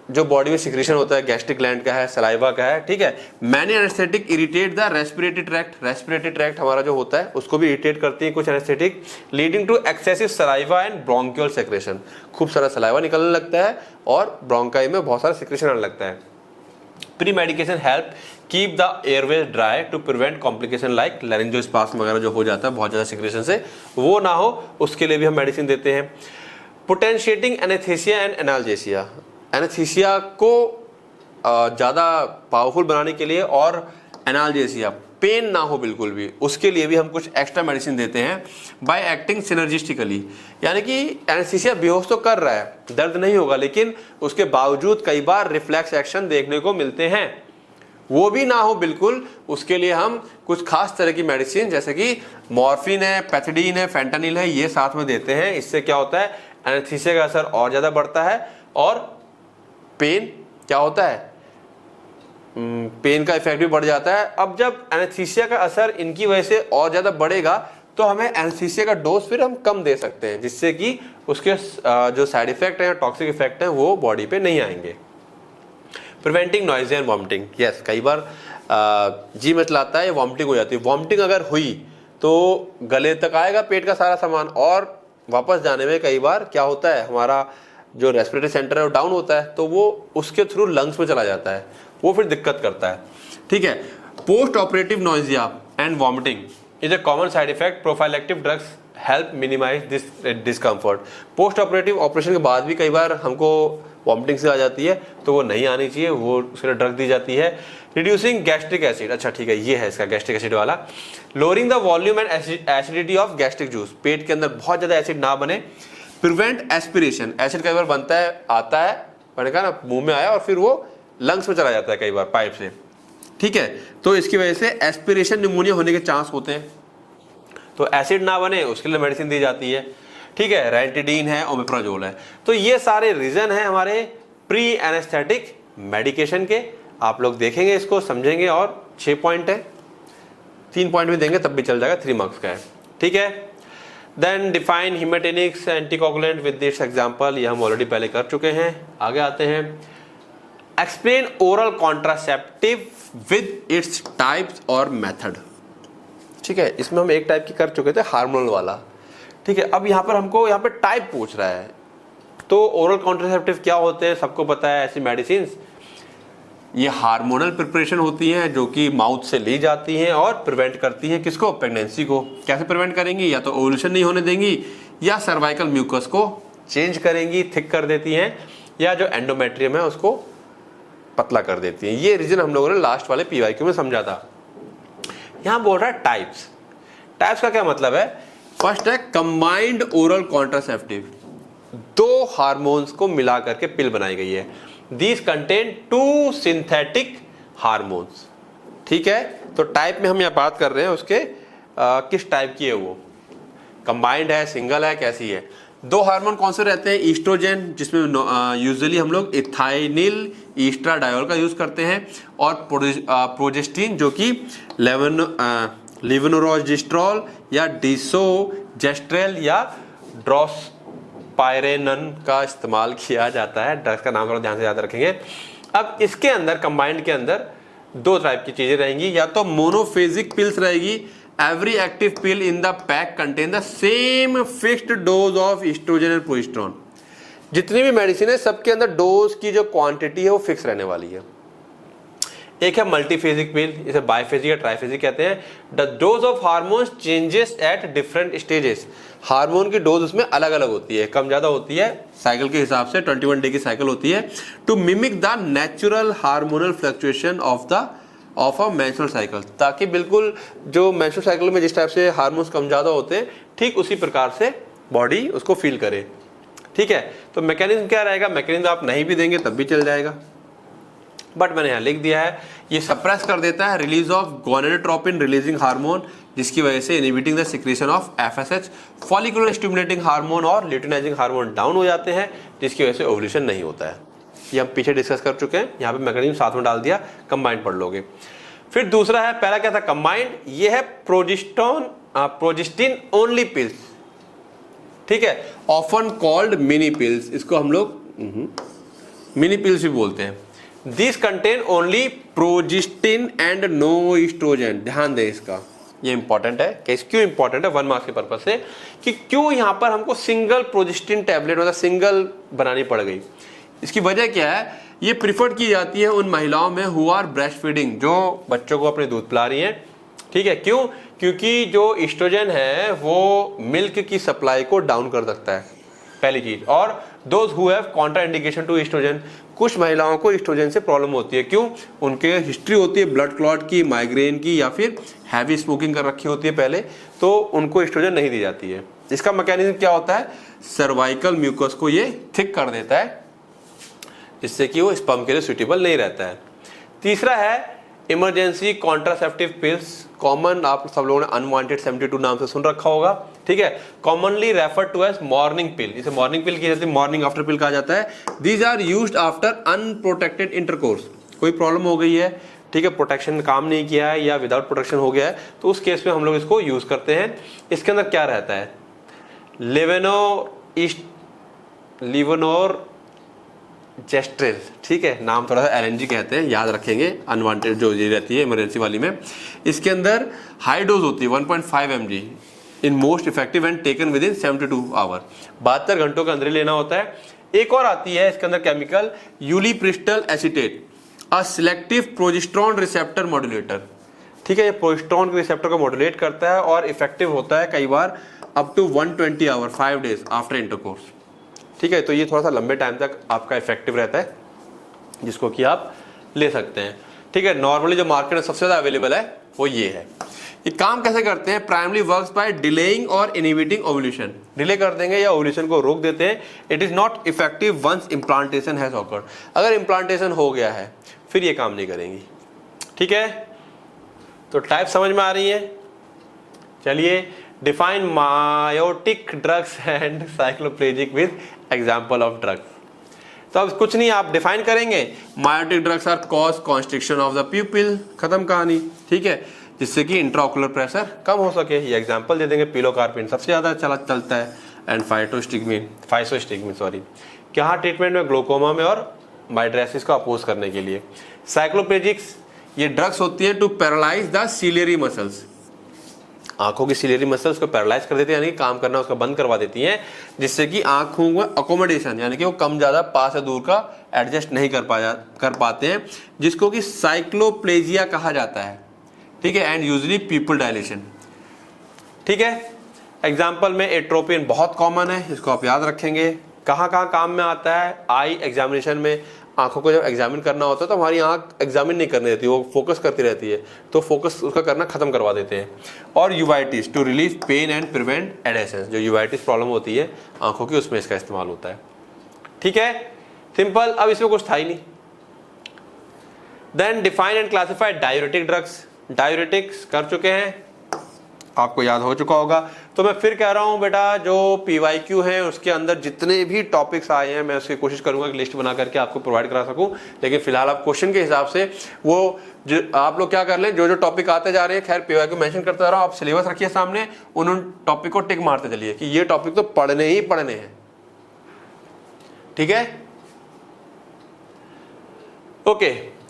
जो बॉडी में सिक्रीशन होता है, गैस्ट्रिक ग्लैंड का है, सलाइवा का है, ठीक है। Many anaesthetic irritate the respiratory tract, respiratory tract हमारा जो होता है उसको भी इरिटेट करती है कुछ anaesthetic, leading to excessive saliva and bronchial secretion. खूब सारा सलाइवा निकलने लगता है और ब्रोंकाई में बहुत सारा सिक्रेशन आने लगता है। Pre medication help keep the airways dry to prevent complication like laryngospasm वगैरह जो हो जाता है बहुत ज़्यादा सिक्रेशन से, वो ना हो उसके लिए भी हम मेडिसिन देते हैं। पोटेंशिएटिंग एनेस्थीसिया एंड एनाल्जेसिया, एनेस्थीसिया को ज़्यादा पावरफुल बनाने के लिए और एनाल्जेसिया पेन ना हो बिल्कुल भी, उसके लिए भी हम कुछ एक्स्ट्रा मेडिसिन देते हैं बाय एक्टिंग सिनर्जिस्टिकली। यानी कि एनेस्थीसिया बेहोश तो कर रहा है, दर्द नहीं होगा, लेकिन उसके बावजूद कई बार रिफ्लेक्स एक्शन देखने को मिलते हैं, वो भी ना हो बिल्कुल, उसके लिए हम कुछ खास तरह की मेडिसिन जैसे कि मॉर्फिन है, पैथिडीन है, फेंटानिल है, ये साथ में देते हैं। इससे क्या होता है, एनेस्थीसिया का असर और ज्यादा बढ़ता है और पेन क्या होता है, पेन का इफेक्ट भी बढ़ जाता है। अब जब एनेस्थीसिया का असर इनकी वजह से और ज्यादा बढ़ेगा तो हमें एनेस्थीसिया का डोज फिर हम कम दे सकते हैं, जिससे कि उसके जो साइड इफेक्ट है, टॉक्सिक इफेक्ट है, वो बॉडी पे नहीं आएंगे। Preventing noisy and vomiting, yes, कई बार जी मचलाता है, वॉमिटिंग हो जाती है। वॉमिटिंग अगर हुई तो गले तक आएगा पेट का सारा सामान, और वापस जाने में कई बार क्या होता है, हमारा जो रेस्पिरेटरी सेंटर है वो डाउन होता है, तो वो उसके थ्रू लंग्स में चला जाता है, वो फिर दिक्कत करता है। ठीक है, post operative nausea and vomiting is a common side effect. Prophylactic drugs help minimise this discomfort. Post operative operation के बाद भी कई बार हमको वॉमिटिंग से आ जाती है, तो वो नहीं आनी चाहिए, वो उसके लिए ड्रग दी जाती है। रिड्यूसिंग गैस्ट्रिक एसिड, अच्छा ठीक है, ये है इसका गैस्ट्रिक एसिड वाला। Lowering the volume and acidity of gastric juice, पेट के अंदर बहुत ज्यादा एसिड ना बने। प्रिवेंट एस्पिरेशन, एसिड कई बार बनता है, आता है, मैंने कहा ना, मुंह में आया और फिर वो लंग्स में चला जाता है कई बार पाइप से। ठीक है, तो इसकी वजह से एस्पिरेशन निमोनिया होने के चांस होते हैं, तो एसिड ना बने उसके लिए मेडिसिन दी जाती है। ठीक है, रेंटिडीन है, ओमेप्राजोल है। तो ये सारे रीजन है हमारे प्री एनेस्थेटिक मेडिकेशन के। आप लोग देखेंगे इसको, समझेंगे, और 6 पॉइंट है, 3 पॉइंट भी देंगे तब भी चल जाएगा, 3 मार्क्स का है। ठीक है, then define haematinics anticoagulant with this example, ये हम ऑलरेडी पहले कर चुके हैं। आगे आते हैं, explain oral contraceptive with its types और मेथड। ठीक है, इसमें हम एक टाइप की कर चुके थे, हार्मोनल वाला। ठीक है, अब यहाँ पर हमको यहाँ पे टाइप पूछ रहा है, तो ओरल कॉन्ट्रासेप्टिव क्या होते हैं, सबको पता है, ऐसी मेडिसिन ये हार्मोनल प्रिपरेशन होती हैं जो कि माउथ से ली जाती हैं और प्रिवेंट करती हैं किसको, प्रेगनेंसी को। कैसे प्रिवेंट करेंगी, या तो ओवुलेशन नहीं होने देंगी, या सर्वाइकल म्यूकस को चेंज करेंगी, थिक कर देती हैं, या जो एंडोमेट्रियम है उसको पतला कर देती हैं। ये रीजन हम लोगों ने लास्ट वाले पीवाईक्यू में समझा था। यहां बोल रहा है टाइप्स। टाइप्स का क्या मतलब है, फर्स्ट है कंबाइंड ओरल कॉन्ट्रासेप्टिव, 2 हार्मोन्स को मिला करके पिल बनाई गई है। These contain 2 synthetic hormones. ठीक है, तो टाइप में हम यहां बात कर रहे हैं उसके किस टाइप की है, वो कंबाइंड है, सिंगल है, कैसी है। 2 हार्मोन कौन से रहते हैं, ईस्ट्रोजन, जिसमें यूजुअली हम लोग इथाइनिल ईस्ट्राडायोल का यूज करते हैं, और प्रोजेस्टिन जो कि लेवोनोरोजिस्ट्रॉल या डिसोजेस्ट्रेल या ड्रोस्पाइरेनन का इस्तेमाल किया जाता है। ड्रग्स का नाम थोड़ा ध्यान से याद रखेंगे। अब इसके अंदर कंबाइंड के अंदर 2 टाइप की चीजें रहेंगी, या तो मोनोफेजिक पिल्स रहेगी, every active pill in the pack contain the same fixed dose of oestrogen and progesterone. जितनी भी मेडिसिन है सबके अंदर डोज की जो क्वांटिटी है वो फिक्स रहने वाली है। एक है मल्टीफेजिक पिल, इसे बाइफेजिक या ट्राइफेजिक कहते हैं। The dose of hormones changes at different stages, hormone की डोज उसमें अलग अलग होती है, कम ज्यादा होती है साइकिल के हिसाब से, 21 डे की साइकिल होती है, to mimic the natural hormonal fluctuation of a menstrual cycle, ताकि बिल्कुल जो मेंस्ट्रुअल साइकिल में जिस टाइप से हार्मोन्स कम ज्यादा होते हैं ठीक उसी प्रकार से बॉडी उसको फील करे। ठीक है, तो मैकेनिज्म क्या रहेगा, मैकेनिज्म आप नहीं भी देंगे तब भी चल जाएगा, बट मैंने यहाँ लिख दिया है। ये सप्रेस कर देता है release of gonadotropin releasing hormone, जिसकी वजह से inhibiting the secretion of FSH, follicular stimulating hormone और ल्यूटिनाइजिंग हार्मोन डाउन हो जाते हैं, जिसकी वजह से ओवुलेशन नहीं होता है। ये हम पीछे डिस्कस कर चुके हैं, यहाँ पे मैकेनिज्म साथ में डाल दिया, कंबाइंड पढ़ लोगे। फिर दूसरा है, पहला क्या था कंबाइंड, ये है प्रोजेस्टिन ओनली पिल्स। ठीक है, ऑफन कॉल्ड मिनी पिल्स, इसको हम लोग मिनी पिल्स भी बोलते हैं। This contain only progestin and no oestrogen. ध्यान दे इसका, ये इंपॉर्टेंट है। कैसे, क्यों इंपॉर्टेंट है, 1 मार्क्स के पर्पज से, कि क्यों यहां पर हमको सिंगल प्रोजेस्टिन टैबलेट मतलब सिंगल बनानी पड़ गई। इसकी वजह क्या है, ये प्रिफर्ड की जाती है उन महिलाओं में हु आर ब्रेस्ट फीडिंग, जो बच्चों को अपने दूध पिला रही हैं। ठीक है, क्यों, क्योंकि जो एस्ट्रोजन है वो मिल्क की सप्लाई को डाउन कर सकता है, पहली चीज, और those who have contraindication to oestrogen, कुछ महिलाओं को ईस्ट्रोजन से प्रॉब्लम होती है, क्यों? उनके हिस्ट्री होती है ब्लड क्लॉट की, माइग्रेन की, या फिर हैवी स्मोकिंग कर रखी होती है पहले, तो उनको ईस्ट्रोजन नहीं दी जाती है। इसका मैकेनिज्म क्या होता है? सर्वाइकल म्यूकस को ये थिक कर देता है, जिससे कि वो स्पर्म के लिए सुटेबल नहीं रहता है। तीसरा है इमरजेंसी कॉन्ट्रासेप्टिव पिल्स, कॉमन आप सब लोगों ने अनवांटेड 72 नाम से सुन रखा होगा, ठीक है। Commonly refer to as morning pill, इसे मॉर्निंग पिल की जाती है, मॉर्निंग आफ्टर पिल कहा जाता है। These are used after unprotected intercourse, कोई प्रॉब्लम हो गई है, ठीक है, प्रोटेक्शन काम नहीं किया है या विदाउट प्रोटेक्शन हो गया है, तो उस केस में हम लोग इसको यूज करते हैं। इसके अंदर क्या रहता है? लिवोनोर जेस्ट्रेल, ठीक है, नाम थोड़ा सा एलएनजी कहते हैं, याद रखेंगे, अनवांटेड जो ये रहती है इमरजेंसी वाली में। इसके अंदर हाई डोज होती है 1.5 mg in most effective and taken within 72 hour, 72 घंटों के अंदर ही लेना होता है। एक और आती है इसके अंदर chemical ulipristal acetate, a selective progesterone receptor modulator, ठीक है, ये प्रोजेस्टेरोन के रिसेप्टर को मॉड्यूलेट करता है और इफेक्टिव होता है कई बार up to 120 hour 5 days after intercourse, ठीक है। तो ये थोड़ा सा लंबे टाइम तक आपका इफेक्टिव रहता है, जिसको कि आप ले सकते हैं, ठीक है। नॉर्मली जो मार्केट में सबसे ज्यादा अवेलेबल है वो ये है। ये काम कैसे करते हैं? प्राइमरी वर्क्स बाय डिलेइंग और इनहिबिटिंग ओव्यूलेशन, डिले कर देंगे या ओव्यूलेशन को रोक देते हैं। It is not effective once implantation has occurred, अगर इम्प्लांटेशन हो गया है फिर ये काम नहीं करेंगी, ठीक है। तो टाइप समझ में आ रही है? चलिए, define miotic drugs and cycloplegic with example of drugs. तो अब कुछ नहीं, आप डिफाइन करेंगे, miotic drugs are cause constriction of the pupil, खत्म कहानी, ठीक है, जिससे कि इंट्राओकुलर प्रेशर कम हो सके। ये एग्जांपल दे देंगे, पिलोकार्पिन सबसे ज्यादा चलता है, एंड फाइसोस्टिग्मिन सॉरी, क्या ट्रीटमेंट में ग्लोकोमा में और माइड्रेसिस को अपोज करने के लिए। साइक्लोप्लेजिक्स ये ड्रग्स होती है to paralyse the ciliary muscles, आंखों की सिलियरी मसल्स को पैरालाइज कर देती है, यानी कि काम करना उसका बंद करवा देती हैं, जिससे कि आंखों में अकोमोडेशन यानी कि वो कम ज्यादा पास या दूर का एडजस्ट नहीं कर पाते हैं, जिसको कि साइक्लोप्लेजिया कहा जाता है, ठीक है, एंड यूजुअली पीपल डायलेशन, ठीक है। एग्जाम्पल में एट्रोपिन बहुत कॉमन है, इसको आप याद रखेंगे। कहाँ कहाँ काम में आता है? आई एग्जामिनेशन में, आंखों को जब एग्जामिन करना होता है तो हमारी आंख एग्जामिन नहीं करनी रहती, वो फोकस करती रहती है, तो फोकस उसका करना खत्म करवा देते हैं। और uveitis to relieve pain and prevent adhesions, जो यूवाइटिस प्रॉब्लम होती है आंखों की, उसमें इसका इस्तेमाल होता है, ठीक है, सिंपल। अब इसमें कुछ था ही नहीं। Then define and classify diuretic drugs, diuretics कर चुके हैं, आपको याद हो चुका होगा। तो मैं फिर कह रहा हूं बेटा, जो PYQ है उसके अंदर जितने भी टॉपिक्स आए हैं मैं उसकी कोशिश करूंगा कि लिस्ट बना करके आपको प्रोवाइड करा सकूं, लेकिन फिलहाल आप क्वेश्चन के हिसाब से वो जो आप लोग क्या कर लें, जो जो टॉपिक आते जा रहे हैं, खैर PYQ मेंशन करता जा रहा हूं, आप सिलेबस रखिए सामने, उन टॉपिक को टिक मारते चलिए कि ये टॉपिक तो पढ़ने ही पढ़ने हैं, ठीक है, okay.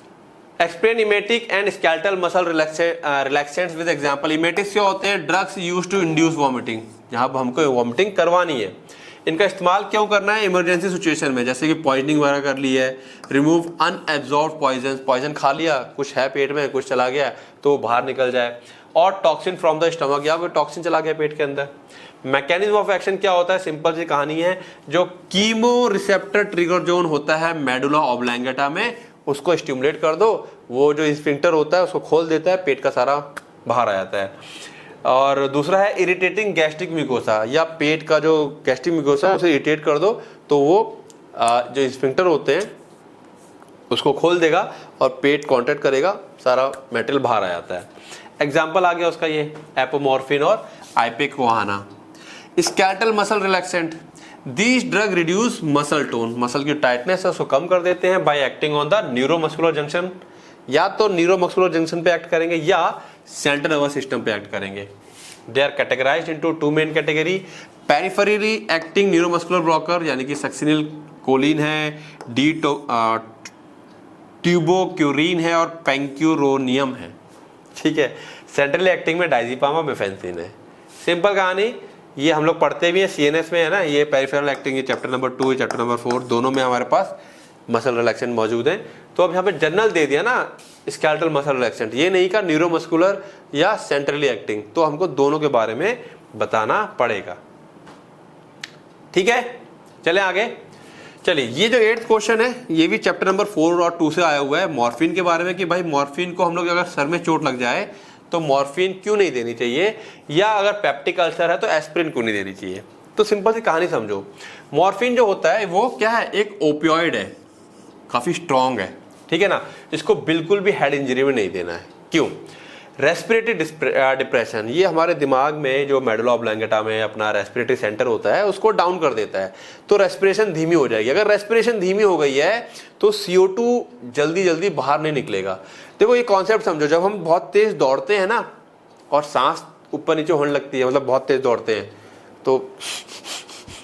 Explain emetic and skeletal muscle relaxants with example. Emetics क्या होते हैं? Drugs used to induce vomiting, जहां हमको वॉमिटिंग करवानी है। इनका इस्तेमाल क्यों करना है? इमरजेंसी सिचुएशन में, जैसे कि पॉइजनिंग वगैरह कर ली है, रिमूव अनएब्जॉर्ब्ड पॉइजन खा लिया, कुछ है पेट में, कुछ चला गया तो बाहर निकल जाए, और टॉक्सिन फ्रॉम द स्टमक, या कोई टॉक्सिन चला गया पेट के अंदर। मैकेनिज्म ऑफ एक्शन क्या होता है? सिंपल सी कहानी है, जो कीमो रिसेप्टर ट्रिगर जोन होता है मेडुला ऑब्लैंगेटा में, उसको स्टिमुलेट कर दो, वो जो स्फिंक्टर होता है उसको खोल देता है, पेट का सारा बाहर आ जाता है। और दूसरा है इरिटेटिंग गैस्ट्रिक म्यूकोसा, या पेट का जो गैस्ट्रिक म्यूकोसा है उसे इरिटेट कर दो तो वो जो स्फिंक्टर होते हैं उसको खोल देगा और पेट कॉन्ट्रैक्ट करेगा, सारा मेटेरियल बाहर आ जाता है। एग्जाम्पल आ गया उसका ये एपोमॉर्फिन और ipecacuanha. Skeletal muscle relaxant, These drug reduce muscle tone, muscle की टाइटनेस है उसको कम कर देते हैं by acting on the neuromuscular junction, या तो न्यूरोमस्कुलर जंक्शन पे एक्ट करेंगे या सेंट्रल नर्वस सिस्टम पे एक्ट करेंगे। They are categorized into two main category, peripherally acting neuromuscular blocker यानी कि सक्सिनिल कोलिन है, ट्यूबोक्यूरिन है और पेंक्यूरोनियम है, ठीक है। सेंट्रली एक्टिंग में डायजीपाम मेफेंसिन है। सिंपल कहानी, ये हम लोग पढ़ते भी हैं, CNS में है ना, ये पेरिफेरल एक्टिंग, ये चैप्टर नंबर 2 चैप्टर नंबर 4 दोनों में हमारे पास मसल रिलैक्सेंट मौजूद है। तो अब यहाँ पे जनरल दे दिया ना स्केलेटल मसल रिलैक्सेंट, ये नहीं कहा न्यूरोमस्कुलर या सेंट्रली एक्टिंग, तो हमको दोनों के बारे में बताना पड़ेगा, ठीक है। चले आगे। चलिए, ये जो 8th क्वेश्चन है ये भी चैप्टर नंबर 4 और 2 से आया हुआ है, मॉर्फिन के बारे में, कि भाई मॉर्फिन को हम लोग अगर सर में चोट लग जाए तो मॉर्फिन क्यों नहीं देनी चाहिए, या अगर पेप्टिक अल्सर है तो एस्प्रिन क्यों नहीं देनी चाहिए। तो सिंपल सी कहानी समझो, मॉर्फिन जो होता है वो क्या है, एक ओपियोइड है, काफी स्ट्रॉन्ग है, ठीक है ना। इसको बिल्कुल भी हेड इंजरी में नहीं देना है। क्यों? रेस्पिरेटरी डिप्रेशन, ये हमारे दिमाग में जो मेडुला ऑब्लांगेटा में अपना रेस्पिरेटरी सेंटर होता है उसको डाउन कर देता है, तो रेस्पिरेशन धीमी हो जाएगी। अगर रेस्पिरेशन धीमी हो गई है तो CO2 जल्दी जल्दी बाहर नहीं निकलेगा। देखो ये कॉन्सेप्ट समझो, जब हम बहुत तेज दौड़ते हैं ना और सांस ऊपर नीचे होने लगती है, मतलब बहुत तेज दौड़ते हैं तो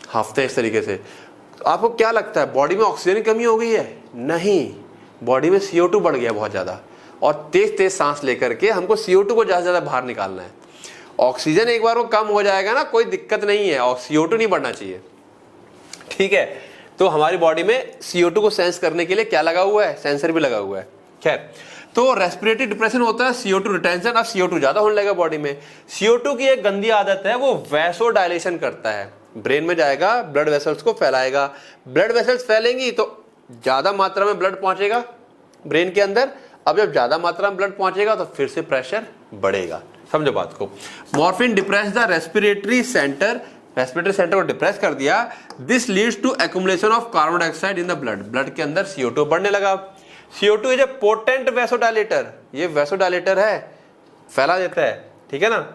हाफते हैं इस तरीके से, तो आपको क्या लगता है बॉडी में ऑक्सीजन की कमी हो गई है? नहीं, बॉडी में CO2 बढ़ गया बहुत ज्यादा, और तेज तेज सांस लेकर के हमको CO2 को ज्यादा ज्यादा बाहर निकालना है। ऑक्सीजन एक बार वो कम हो जाएगा ना, कोई दिक्कत नहीं है, और CO2 नहीं बढ़ना चाहिए, ठीक है। तो हमारी बॉडी में CO2 को सेंस करने के लिए क्या लगा हुआ है? सेंसर भी लगा हुआ है। खैर, तो रेस्पिरेटरी डिप्रेशन होता है CO2 रिटेंशन, अब CO2 ज्यादा होने लगेगा बॉडी में। CO2 की एक गंदी आदत है, वो वैसो डायलेशन करता है, ब्रेन में जाएगा, ब्लड वेसल्स को फैलाएगा, ब्लड वेसल्स फैलेंगी तो ज्यादा मात्रा में ब्लड पहुंचेगा ब्रेन के अंदर। अब जब ज्यादा मात्रा में ब्लड पहुंचेगा तो फिर से प्रेशर बढ़ेगा। समझो बात को, morphine depress the respiratory centre, respiratory centre को डिप्रेस कर दिया। This leads to accumulation of carbon dioxide in the blood, blood के अंदर CO2 बढ़ने लगा। CO2 is a potent vasodilator, ये वैसोडाइलेटर है, फैला देता है, ठीक है ना।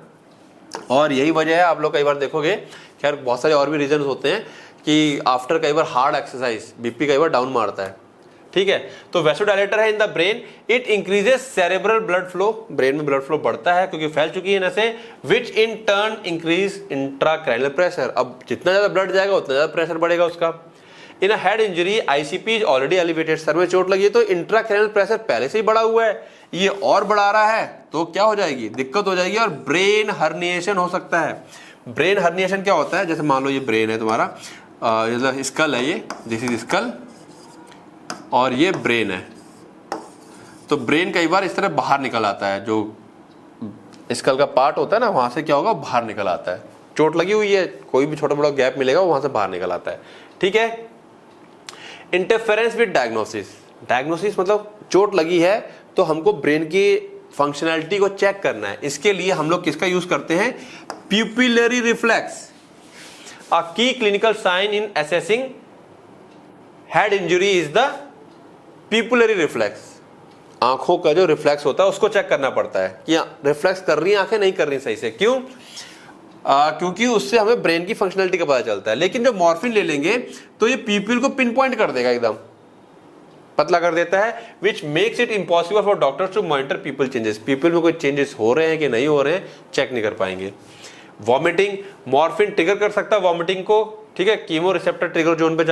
और यही वजह है, आप लोग कई बार देखोगे, खैर बहुत सारे और भी रीजन होते हैं कि आफ्टर कई बार हार्ड एक्सरसाइज BP कई बार डाउन मारता है, ठीक है। तो वैसोडाइलेटर है in the brain, it increases cerebral blood flow, brain में ब्लड फ्लो बढ़ता है क्योंकि फैल चुकी है नसें, which in turn increase intracranial pressure. अब जितना ज्यादा ब्लड जाएगा उतना ज्यादा प्रेशर बढ़ेगा उसका। In a head injury ICP is already elevated, सर में चोट लगी है तो इंट्राक्रैनियल प्रेशर पहले से ही बढ़ा हुआ है, ये और बढ़ा रहा है तो क्या हो जाएगी, दिक्कत हो जाएगी, और ब्रेन हर्निएशन हो सकता है। ब्रेन हर्निएशन क्या होता है, जैसे मान लो ये ब्रेन है तुम्हारा, स्कल है, ये दिस इज स्कल और ये ब्रेन है, तो ब्रेन कई बार इस तरह बाहर निकल आता है, जो स्कल का पार्ट होता है ना वहां से क्या होगा, बाहर निकल आता है। चोट लगी हुई है, कोई भी छोटा बड़ा गैप मिलेगा वहां से बाहर निकल आता है, ठीक है। इंटरफेरेंस विद डायग्नोसिस, डायग्नोसिस मतलब चोट लगी है तो हमको ब्रेन की फंक्शनैलिटी को चेक करना है, इसके लिए हम लोग किसका यूज करते हैं, pupillary reflex. A key clinical sign in assessing head injury is the pupillary reflex. आंखों का जो रिफ्लेक्स होता है उसको चेक करना पड़ता है कि रिफ्लेक्स कर रही है आंखें, नहीं कर रही सही से। क्यों? क्योंकि उससे हमें ब्रेन की फंक्शनलिटी का पता चलता है। लेकिन जब मॉर्फिन ले लेंगे तो ये पीपल को पिन पॉइंट कर देगा, एकदम पतला कर देता है, which makes it impossible for doctors to monitor people changes. People में कोई चेंजेस हो रहे हैं कि नहीं हो रहे हैं चेक नहीं कर पाएंगे। वॉमिटिंग, मॉर्फिन ट्रिगर कर सकता है वॉमिटिंग को, ठीक है, कीमो रिसेप्टर ट्रिगर जोन पे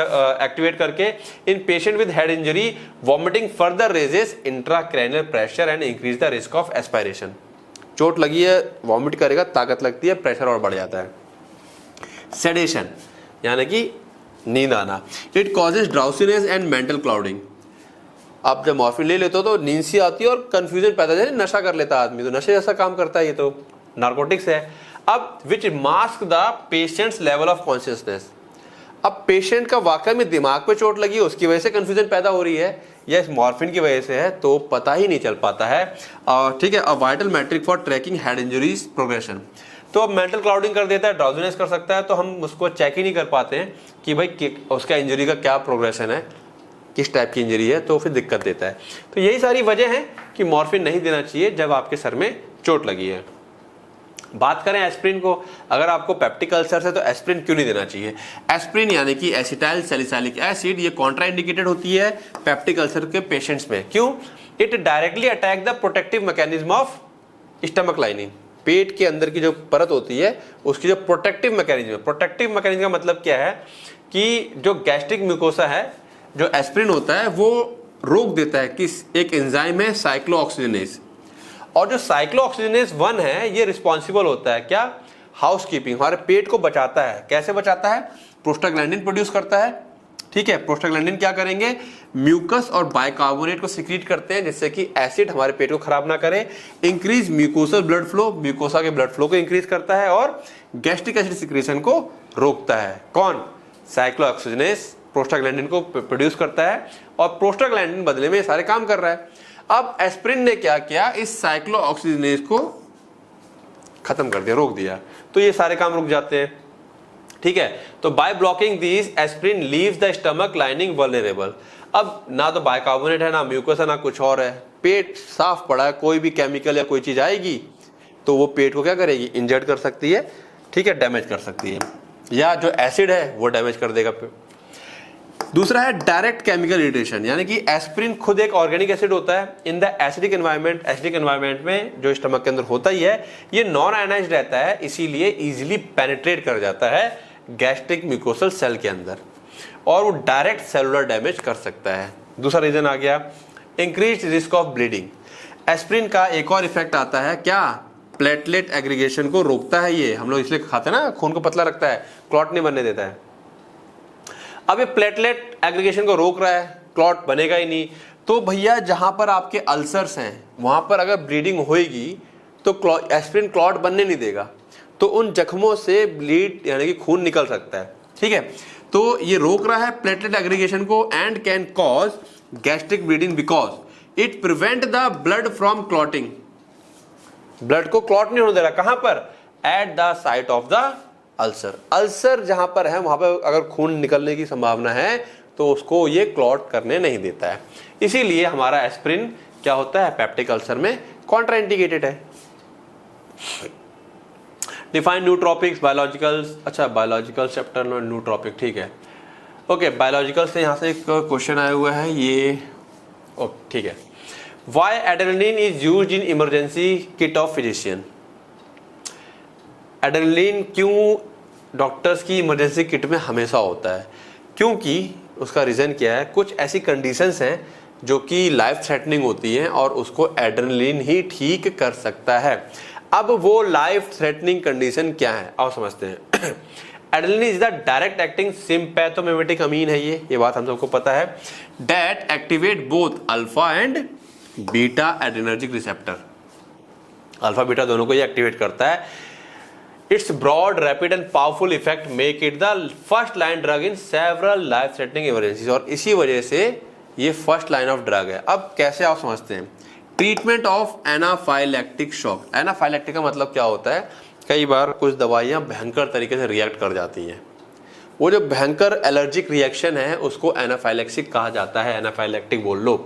एक्टिवेट करके। In patient with head injury vomiting further raises intracranial pressure and increase the risk of aspiration. चोट लगी है, वॉमिट करेगा, ताकत लगती है, प्रेशर और बढ़ जाता है। सेडेशन यानी कि नींद आना, it causes drowsiness and mental clouding. आप जब मॉर्फिन ले लेते हो तो नींद सी आती है और कंफ्यूजन पैदा, जैसे नशा कर लेता आदमी, तो नशे जैसा काम करता है, ये तो नार्कोटिक्स है। अब which mask the patient's level of consciousness, अब पेशेंट का वाकई में दिमाग पे चोट लगी है उसकी वजह से कंफ्यूजन पैदा हो रही है या इस मॉर्फिन की वजह से है, तो पता ही नहीं चल पाता है, ठीक है। A vital metric for tracking head injuries progression, तो अब मेंटल क्लाउडिंग कर देता है, ड्राउजीनेस कर सकता है, तो हम उसको चेक ही नहीं कर पाते हैं कि भाई उसका इंजरी का क्या प्रोग्रेशन है, किस टाइप की इंजरी है, तो फिर दिक्कत देता है। तो यही सारी वजह है कि मॉर्फिन नहीं देना चाहिए जब आपके सर में चोट लगी है। बात करें एस्प्रिन को, अगर आपको पेप्टिक अल्सर है तो एस्प्रिन क्यों नहीं देना चाहिए। एस्प्रिन यानी कि एसिटाइल सैलिसाइलिक एसिड, ये कॉन्ट्राइंडिकेटेड होती है पेप्टिक अल्सर के पेशेंट्स में। क्यों? It directly attack the protective mechanism of stomach lining, पेट के अंदर की जो परत होती है उसकी जो प्रोटेक्टिव मैकेनिज्म है। प्रोटेक्टिव मैकेनिज्म का मतलब क्या है कि जो गैस्ट्रिक म्यूकोसा है, जो एस्प्रिन होता है वो रोक देता है कि एक एंजाइम है साइक्लोऑक्सीजनेस, और जो साइक्लोऑक्सीजनेस 1 है ये रिस्पॉन्सिबल होता है क्या, हाउसकीपिंग, हमारे पेट को बचाता है। कैसे बचाता है? प्रोस्टाग्लैंडिन प्रोड्यूस करता है, ठीक है। प्रोस्टाग्लैंडिन क्या करेंगे, म्यूकस और बाइकार्बोनेट को सिक्रीट करते हैं जिससे कि एसिड हमारे पेट को खराब ना करे। Increase mucosal blood flow, mucosa के ब्लड फ्लो को इंक्रीज करता है और गैस्ट्रिक एसिड सिक्रीशन को रोकता है। कौन? साइक्लोऑक्सीजनेस प्रोस्टाग्लैंडिन को प्रोड्यूस करता है और प्रोस्टाग्लैंडिन बदले में ये सारे काम कर रहा है। अब एस्प्रिन ने क्या किया, इस साइक्लोऑक्सीजिनेज को खत्म कर दिया, रोक दिया, तो ये सारे काम रुक जाते हैं। ठीक है, तो by blocking this aspirin leaves the stomach lining vulnerable. अब ना तो बाइकार्बोनेट है, ना म्यूकस है, ना कुछ और है, पेट साफ पड़ा है, कोई भी केमिकल या कोई चीज आएगी तो वो पेट को क्या करेगी, इंजर्ड कर सकती है, ठीक है, डैमेज कर सकती है, या जो एसिड है वो डैमेज कर देगा। दूसरा है डायरेक्ट केमिकल इरिटेशन, यानी कि एस्प्रिन खुद एक ऑर्गेनिक एसिड होता है। इन द एसिडिक एनवायरनमेंट में जो स्टमक के अंदर होता ही है, ये नॉन आयनाइज्ड रहता है, इसीलिए इजीली पेनिट्रेट कर जाता है गैस्ट्रिक म्यूकोसल सेल के अंदर और वो डायरेक्ट सेलुलर डैमेज कर सकता है। दूसरा रीजन आ गया increase risk of bleeding. Aspirin का एक और इफेक्ट आता है क्या, प्लेटलेट एग्रीगेशन को रोकता है। ये हम लोग इसलिए खाते हैं ना, खून को पतला रखता है, क्लॉट नहीं बनने देता है। अब ये प्लेटलेट एग्रीगेशन को रोक रहा है, क्लॉट बनेगा ही नहीं, तो भैया जहां पर आपके अल्सर्स हैं वहां पर अगर ब्लीडिंग होएगी तो एस्प्रिन क्लॉट बनने नहीं देगा, तो उन जख्मों से ब्लीड यानी कि खून निकल सकता है। ठीक है, तो ये रोक रहा है प्लेटलेट एग्रीगेशन को and can cause gastric bleeding because it prevent the blood from clotting. Blood को क्लॉट नहीं होने दे रहा, कहां पर, at the site of the ulcer. Ulcer जहां पर है वहां पर अगर खून निकलने की संभावना है तो उसको ये क्लॉट करने नहीं देता है, इसीलिए हमारा एस्प्रिन क्या होता है, पेप्टिक अल्सर में कॉन्ट्राइंडिकेटेड है। डिफाइन न्यूट्रोपिक्स, बायोलॉजिकल्स, अच्छा बायोलॉजिकल चैप्टर में न्यूट्रोपिक, ठीक है, ओके। बायोलॉजिकल से यहाँ से एक क्वेश्चन आया हुआ है ये, ओके ठीक है। Why adrenaline is used in emergency kit of physician. Adrenaline क्यों डॉक्टर्स की इमरजेंसी किट में हमेशा होता है, क्योंकि उसका रीजन क्या है, कुछ ऐसी कंडीशंस हैं जो कि लाइफ थ्रेटनिंग होती हैं और उसको एड्रेनलिन ही ठीक कर सकता है। अब वो लाइफ थ्रेटनिंग कंडीशन क्या है आओ समझते हैं। Adrenaline is the direct acting sympathomimetic amine है, ये बात हम सबको पता है, that activate both alpha and beta adrenergic receptor. Alpha beta दोनों को ये एक्टिवेट करता है। It's broad rapid and powerful effect make it the first line drug in several life threatening emergencies, और इसी वजह से ये फर्स्ट लाइन ऑफ ड्रग है। अब कैसे आप समझते हैं, treatment of anaphylactic shock. Anaphylactic का मतलब क्या होता है, कई बार कुछ दवाइयां भयंकर तरीके से रिएक्ट कर जाती हैं, वो जो भयंकर एलर्जिक रिएक्शन है उसको एनाफाइलैक्सिस कहा जाता है, एनाफाइलैक्टिक बोल लो।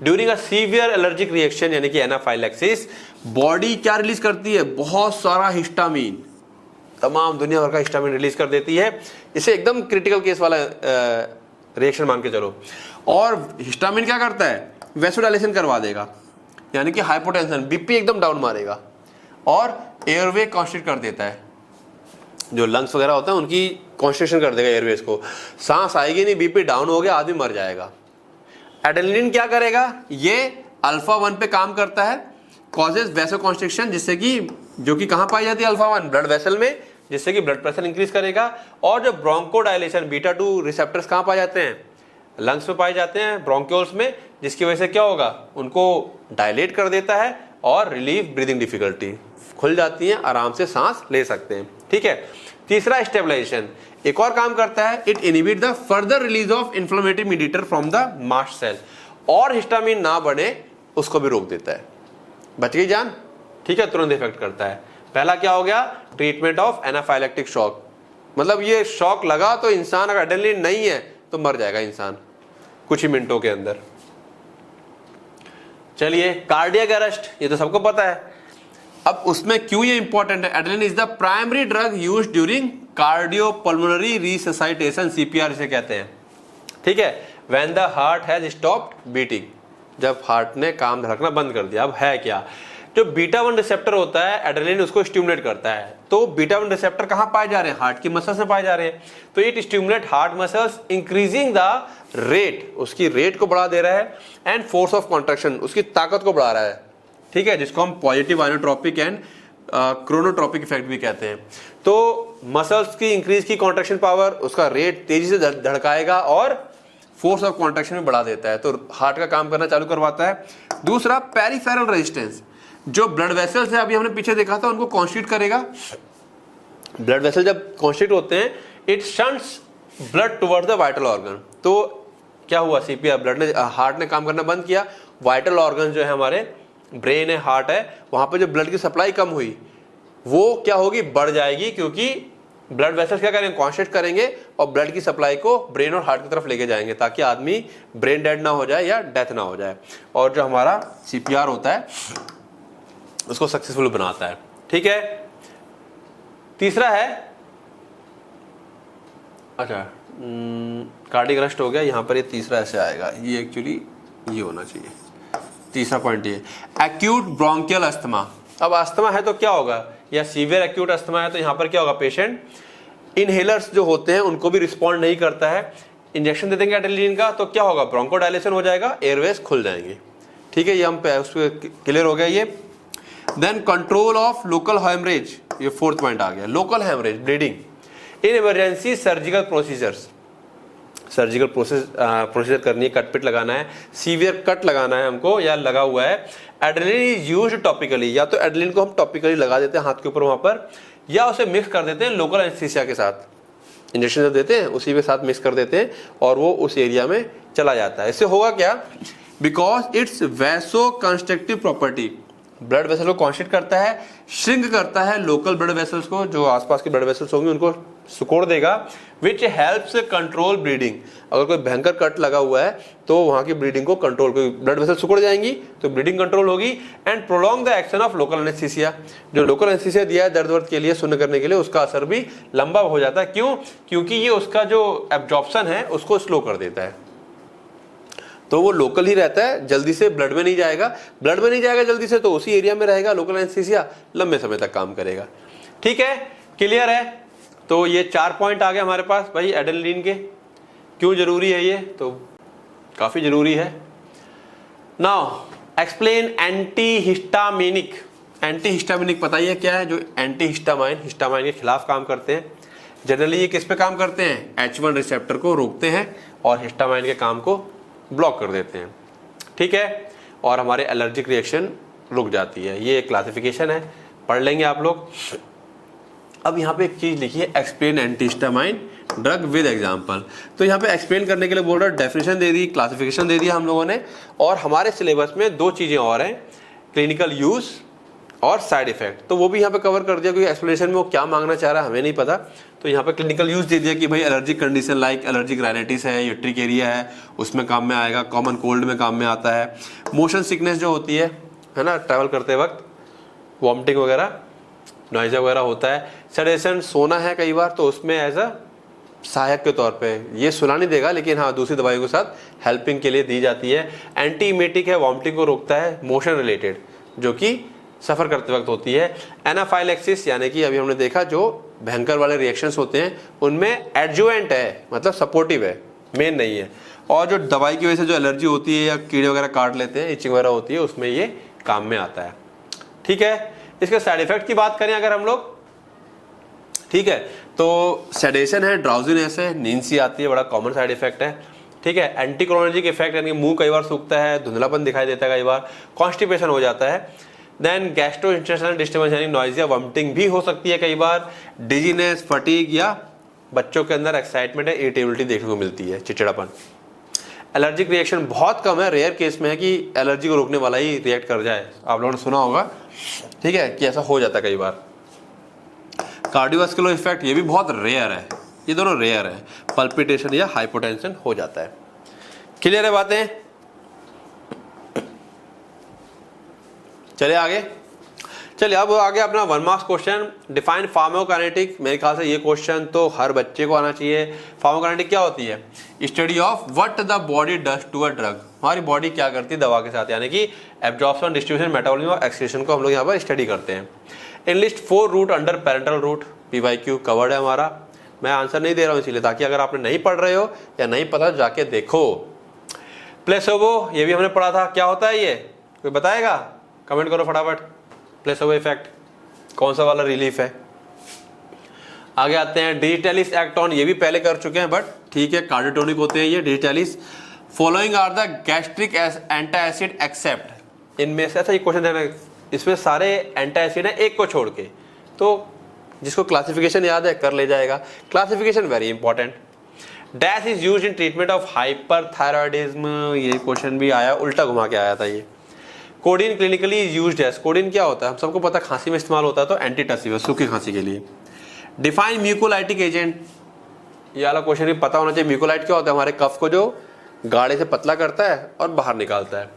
During a severe allergic reaction यानी कि एनाफाइलैक्सिस, बॉडी क्या रिलीज करती है, बहुत सारा हिस्टामिन, तमाम दुनिया भर का हिस्टामिन रिलीज कर देती है। इसे एकदम क्रिटिकल केस वाला रिएक्शन मान के चलो। और हिस्टामिन क्या करता है, वैसोडाइलेशन करवा देगा, यानी कि हाइपोटेंशन, बीपी एकदम डाउन मारेगा, और एयरवे कॉन्स्ट्रिक्ट कर देता है, जो लंग्स वगैरह होता है उनकी कॉन्स्ट्रिक्शन कर देगा एयरवेज को, सांस आएगी नहीं, बीपी डाउन हो गया, आदमी मर जाएगा। एड्रेनलिन क्या करेगा, ये अल्फा 1 पे काम करता है, कॉजेज वैसो कॉन्स्ट्रिक्शन, जिससे कि जो कि कहां पाई जाती है, अल्फा 1 ब्लड वेसल में, जिससे कि ब्लड प्रेशर इंक्रीज करेगा। और जो ब्रोंकोडाइलेशन, बीटा 2 रिसेप्टर्स कहां पाए जाते हैं, लंग्स में पाए जाते हैं, ब्रोंक्यूल्स में, जिसकी वजह से क्या होगा, उनको डायलेट कर देता है और रिलीव ब्रीदिंग डिफिकल्टी, खुल जाती है, आराम से सांस ले सकते हैं। ठीक है, तीसरा स्टेबलाइजेशन, एक और काम करता है, it inhibit the further release of inflammatory mediator from the mast cell, और हिस्टामिन ना बने उसको भी रोक देता है। बच गई जान, ठीक है, तुरंत इफेक्ट करता है। पहला क्या हो गया, ट्रीटमेंट ऑफ एनाफाइलैक्टिक शॉक, मतलब ये शॉक लगा तो इंसान अगर एड्रेनलिन नहीं है तो मर जाएगा इंसान कुछ ही मिनटों के अंदर। चलिए, कार्डियक अरेस्ट, ये तो सबको पता है। अब उसमें क्यों ये इंपॉर्टेंट है, adrenaline is the primary drug used during cardiopulmonary resuscitation, CPR इसे कहते हैं। ठीक है, when the heart has stopped beating, जब हार्ट ने काम धड़कना बंद कर दिया। अब है क्या, जो बीटा 1 रिसेप्टर होता है, एड्रेनलिन उसको स्टिमुलेट करता है। तो बीटा 1 रिसेप्टर कहां पाए जा रहे हैं, हार्ट की मसल्स में पाए जा रहे हैं। तो it stimulate heart muscles increasing the rate, उसकी रेट को बढ़ा दे रहा है, एंड फोर्स ऑफ कॉन्ट्रैक्शन, उसकी ताकत को बढ़ा रहा है। ठीक है, जिसको हम positive inotropic and chronotropic effect भी कहते हैं। तो मसल्स की इंक्रीज की कॉन्ट्रैक्शन पावर, उसका रेट तेजी से धड़काएगा और फोर्स ऑफ कॉन्ट्रैक्शन में बढ़ा देता है, तो हार्ट का काम करना चालू करवाता है। दूसरा, पेरिफेरल रेजिस्टेंस, जो ब्लड वेसल्स है, अभी हमने पीछे देखा था, उनको कॉन्स्ट्रिक्ट करेगा। ब्लड वेसल जब कॉन्स्ट्रिक्ट होते हैं, it shunts blood towards the vital organ. तो क्या हुआ, सीपीआर, ब्लड ने, हार्ट ने काम करना बंद किया, वाइटल ऑर्गन जो है हमारे ब्रेन है, हार्ट है, वहां पे जो ब्लड की सप्लाई कम हुई वो क्या होगी, बढ़ जाएगी, क्योंकि ब्लड वेसल्स क्या करेंगे, कॉन्स्ट्रिक्ट करेंगे और ब्लड की सप्लाई को ब्रेन और हार्ट की तरफ लेके जाएंगे ताकि आदमी ब्रेन डेड ना हो जाए या डेथ ना हो जाए, और जो हमारा सीपीआर होता है उसको सक्सेसफुल बनाता है। ठीक है, तीसरा है, अच्छा कार्डियक अरेस्ट हो गया, यहाँ पर ये तीसरा ऐसे आएगा, ये एक्चुअली ये होना चाहिए, तीसरा पॉइंट ये एक्यूट ब्रोंकियल अस्थमा। अब अस्थमा है तो क्या होगा, या सीवियर एक्यूट अस्थमा है तो यहाँ पर क्या होगा, पेशेंट इनहेलर्स जो होते हैं उनको भी रिस्पॉन्ड नहीं करता है, इंजेक्शन दे देंगे एड्रेनलिन का तो क्या होगा, ब्रोंकोडायलेशन हो जाएगा, एयरवेज खुल जाएंगे। ठीक है, ये हम उस पर क्लियर हो गया ये। Then control of local haemorrhage, ये फोर्थ पॉइंट आ गया, local haemorrhage bleeding in emergency surgical procedures, surgical procedure करनी है, कट पिट लगाना है, सीवियर कट लगाना है हमको या लगा हुआ है, एड्रेनलिन इज यूज्ड टॉपिकली, या तो एड्रेनलिन को हम टॉपिकली लगा देते हैं हाथ के ऊपर वहां पर, या उसे मिक्स कर देते हैं लोकल एनेस्थीसिया के साथ, इंजेक्शन जो देते हैं उसी के साथ मिक्स कर देते हैं और वो उस एरिया में चला जाता है। इससे होगा क्या, because it's vaso constructive property, blood vessel को कॉन्स्ट्रिक्ट करता है, श्रिंक करता है लोकल ब्लड वेसल्स को, जो आसपास के ब्लड वेसल्स होंगे उनको सुकोड़ देगा, विच हेल्प्स कंट्रोल ब्लीडिंग। अगर कोई भयंकर कट लगा हुआ है तो वहां की ब्लीडिंग को कंट्रोल, कोई ब्लड वेसल सुकोड़ जाएंगी तो ब्लीडिंग कंट्रोल होगी। And prolong the action of local anaesthesia, जो लोकल एनेस्थीसिया दिया है दर्द वर्द के लिए, सुन्न करने के लिए, उसका असर भी लंबा हो जाता है। क्यों, क्योंकि ये उसका जो एब्जॉर्प्शन है उसको स्लो कर देता है, तो वो लोकल ही रहता है, जल्दी से ब्लड में नहीं जाएगा, ब्लड में नहीं जाएगा जल्दी से तो उसी एरिया में रहेगा, लोकल एनेस्थीसिया लंबे समय तक काम करेगा। ठीक है, क्लियर है। तो ये 4 पॉइंट आ गए हमारे पास भाई एड्रेनलिन के, क्यों जरूरी है ये, तो काफी जरूरी है। Now explain anti histaminic. Anti histaminic पता ही है क्या है, जो एंटी हिस्टामाइन, हिस्टामाइन के खिलाफ काम करते हैं। जनरली ये किस पे काम करते हैं, H1 रिसेप्टर को रोकते हैं और हिस्टामाइन के काम को ब्लॉक कर देते हैं। ठीक है, और हमारे एलर्जिक रिएक्शन रुक जाती है। ये क्लासिफिकेशन है, पढ़ लेंगे आप लोग। अब यहाँ पे एक चीज लिखी है, explain antihistamine drug with example. तो यहाँ पे एक्सप्लेन करने के लिए बोल रहा है, डेफिनेशन दे दी, क्लासिफिकेशन दे दिया हम लोगों ने, और हमारे सिलेबस में 2 चीजें और हैं, क्लिनिकल यूज और साइड इफेक्ट, तो वो भी यहाँ पे कवर कर दिया, क्योंकि एक्सप्लेनेशन में वो क्या मांगना चाह रहा है हमें नहीं पता। तो यहाँ पे क्लिनिकल यूज दे दिया कि भाई allergic condition like allergic rhinitis है, यूट्रिक एरिया है, उसमें काम में आएगा, कॉमन कोल्ड में काम में आता है, मोशन सिकनेस जो होती है ना, ट्रैवल करते वक्त वॉमिटिंग वगैरह, नॉइज़ा वगैरह होता है, सेडेशन सोना है कई बार, तो उसमें एज अ सहायक के तौर पे, ये सुला नहीं देगा लेकिन हाँ दूसरी दवाइयों के साथ हेल्पिंग के लिए दी जाती है। एंटीइमेटिक है, वॉमिटिंग को रोकता है, मोशन रिलेटेड जो कि सफ़र करते वक्त होती है। एनाफाइलेक्सिस यानी कि अभी हमने देखा जो भयंकर वाले रिएक्शंस होते हैं उनमें एडजुवेंट है, मतलब सपोर्टिव है, मेन नहीं है। और जो दवाई की वजह से जो एलर्जी होती है या कीड़े वगैरह काट लेते हैं, इचिंग वगैरह होती है, उसमें ये काम में आता है। ठीक है, इसके साइड इफेक्ट की बात करें अगर हम लोग, ठीक है, तो सेडेशन है, ड्राउजीनेस है, नींद सी आती है, बड़ा कॉमन साइड इफेक्ट है। ठीक है, एंटीक्रोनर्जिक इफेक्ट यानी मुंह कई बार सूखता है, धुंधलापन दिखाई देता है कई बार, कॉन्स्टिपेशन हो जाता है। देन गैस्ट्रोइंटेस्टाइनल डिस्टर्बेंस यानी नॉइजिया वॉमिटिंग भी हो सकती है कई बार, डिजीनेस, फटीग, या बच्चों के अंदर एक्साइटमेंट है, इरिटेबिलिटी देखने को मिलती है, चिड़चिड़ापन। एलर्जिक रिएक्शन बहुत कम है, रेयर केस में है कि एलर्जी को रोकने वाला ही रिएक्ट कर जाए, आप लोगों ने सुना होगा, ठीक है, कि ऐसा हो जाता है कई बार। कार्डियोवास्कुलर इफेक्ट ये भी बहुत रेयर है, ये दोनों रेयर है, पल्पिटेशन या हाइपोटेंशन हो जाता है। क्लियर है बातें, चलिए आगे। चलिए अब आगे अपना 1 मार्क्स क्वेश्चन, डिफाइन फार्माकोकाइनेटिक। मेरे ख्याल से ये क्वेश्चन तो हर बच्चे को आना चाहिए। फार्माकोकाइनेटिक क्या होती है, study of what the body does to a drug, हमारी बॉडी क्या करती है दवा के साथ, यानी कि एब्जॉर्प्शन, डिस्ट्रीब्यूशन, मेटाबॉलिज्म और एक्सक्रीशन को हम लोग यहाँ पर स्टडी करते हैं। Enlist 4 route under parenteral route, PYQ covered है हमारा। मैं आंसर नहीं दे रहा हूँ इसीलिए, ताकि अगर आपने नहीं पढ़ रहे हो या नहीं पता जाके देखो। प्लेसेबो ये भी हमने पढ़ा था, क्या होता है ये, कोई बताएगा, कमेंट करो फटाफट। प्लेसेबो इफेक्ट कौन सा वाला रिलीफ है। आगे आते हैं डिजिटलिस एक्टॉन, ये भी पहले कर चुके हैं बट ठीक है, कार्डियोटोनिक होते हैं ये digitalis. Following are the gastric antacid except, इनमें से, ऐसा ये क्वेश्चन है, इसमें सारे एंटासिड है एक को छोड़ के, तो जिसको क्लासिफिकेशन याद है कर ले जाएगा। Classification very important. Dash is used in treatment of hyperthyroidism, ये क्वेश्चन भी आया, उल्टा घुमा के आया था ये। Codeine clinically is used as, codeine क्या होता है हम सबको पता, खांसी में इस्तेमाल होता है, तो एंटीटसिव, सूखी खांसी के लिए। डिफाइन म्यूकोलाइटिक एजेंट, ये वाला क्वेश्चन भी पता होना चाहिए। म्यूकोलाइट क्या होता है, हमारे कफ को जो गाढ़े से पतला करता है और बाहर निकालता है।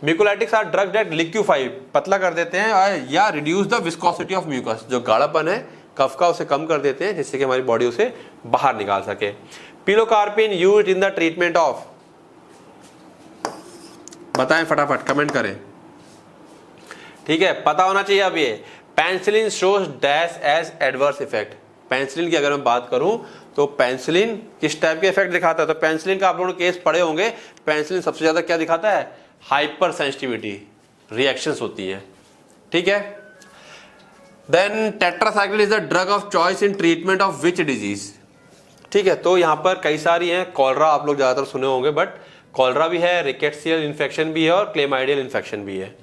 Mucolytics are drug that liquefy, पतला कर देते हैं, या reduce the viscosity of mucus, जो गाढ़ापन है कफ का उसे कम कर देते हैं, जिससे कि हमारी बॉडी उसे बाहर निकाल सके। Pilocarpine used in the treatment of, बताएं फटाफट, कमेंट करें, ठीक है, पता होना चाहिए अब ये। Penicillin shows dash as adverse effect, penicillin की अगर मैं बात करूं तो पेनिसिलिन किस टाइप के इफेक्ट दिखाता है, तो पेनिसिलिन का आप लोगों ने केस पढ़े होंगे, पेनिसिलिन सबसे ज्यादा क्या दिखाता है, हाइपर सेंसिटिविटी रिएक्शंस होती है, ठीक है। Then tetracycline is the drug of choice in treatment of which disease, ठीक है। तो यहां पर कई सारी हैं, कॉलरा आप लोग ज्यादातर सुने होंगे, बट कॉलरा भी है, रिकेट्सियल इन्फेक्शन भी है और क्लेमाइडियल इन्फेक्शन भी है।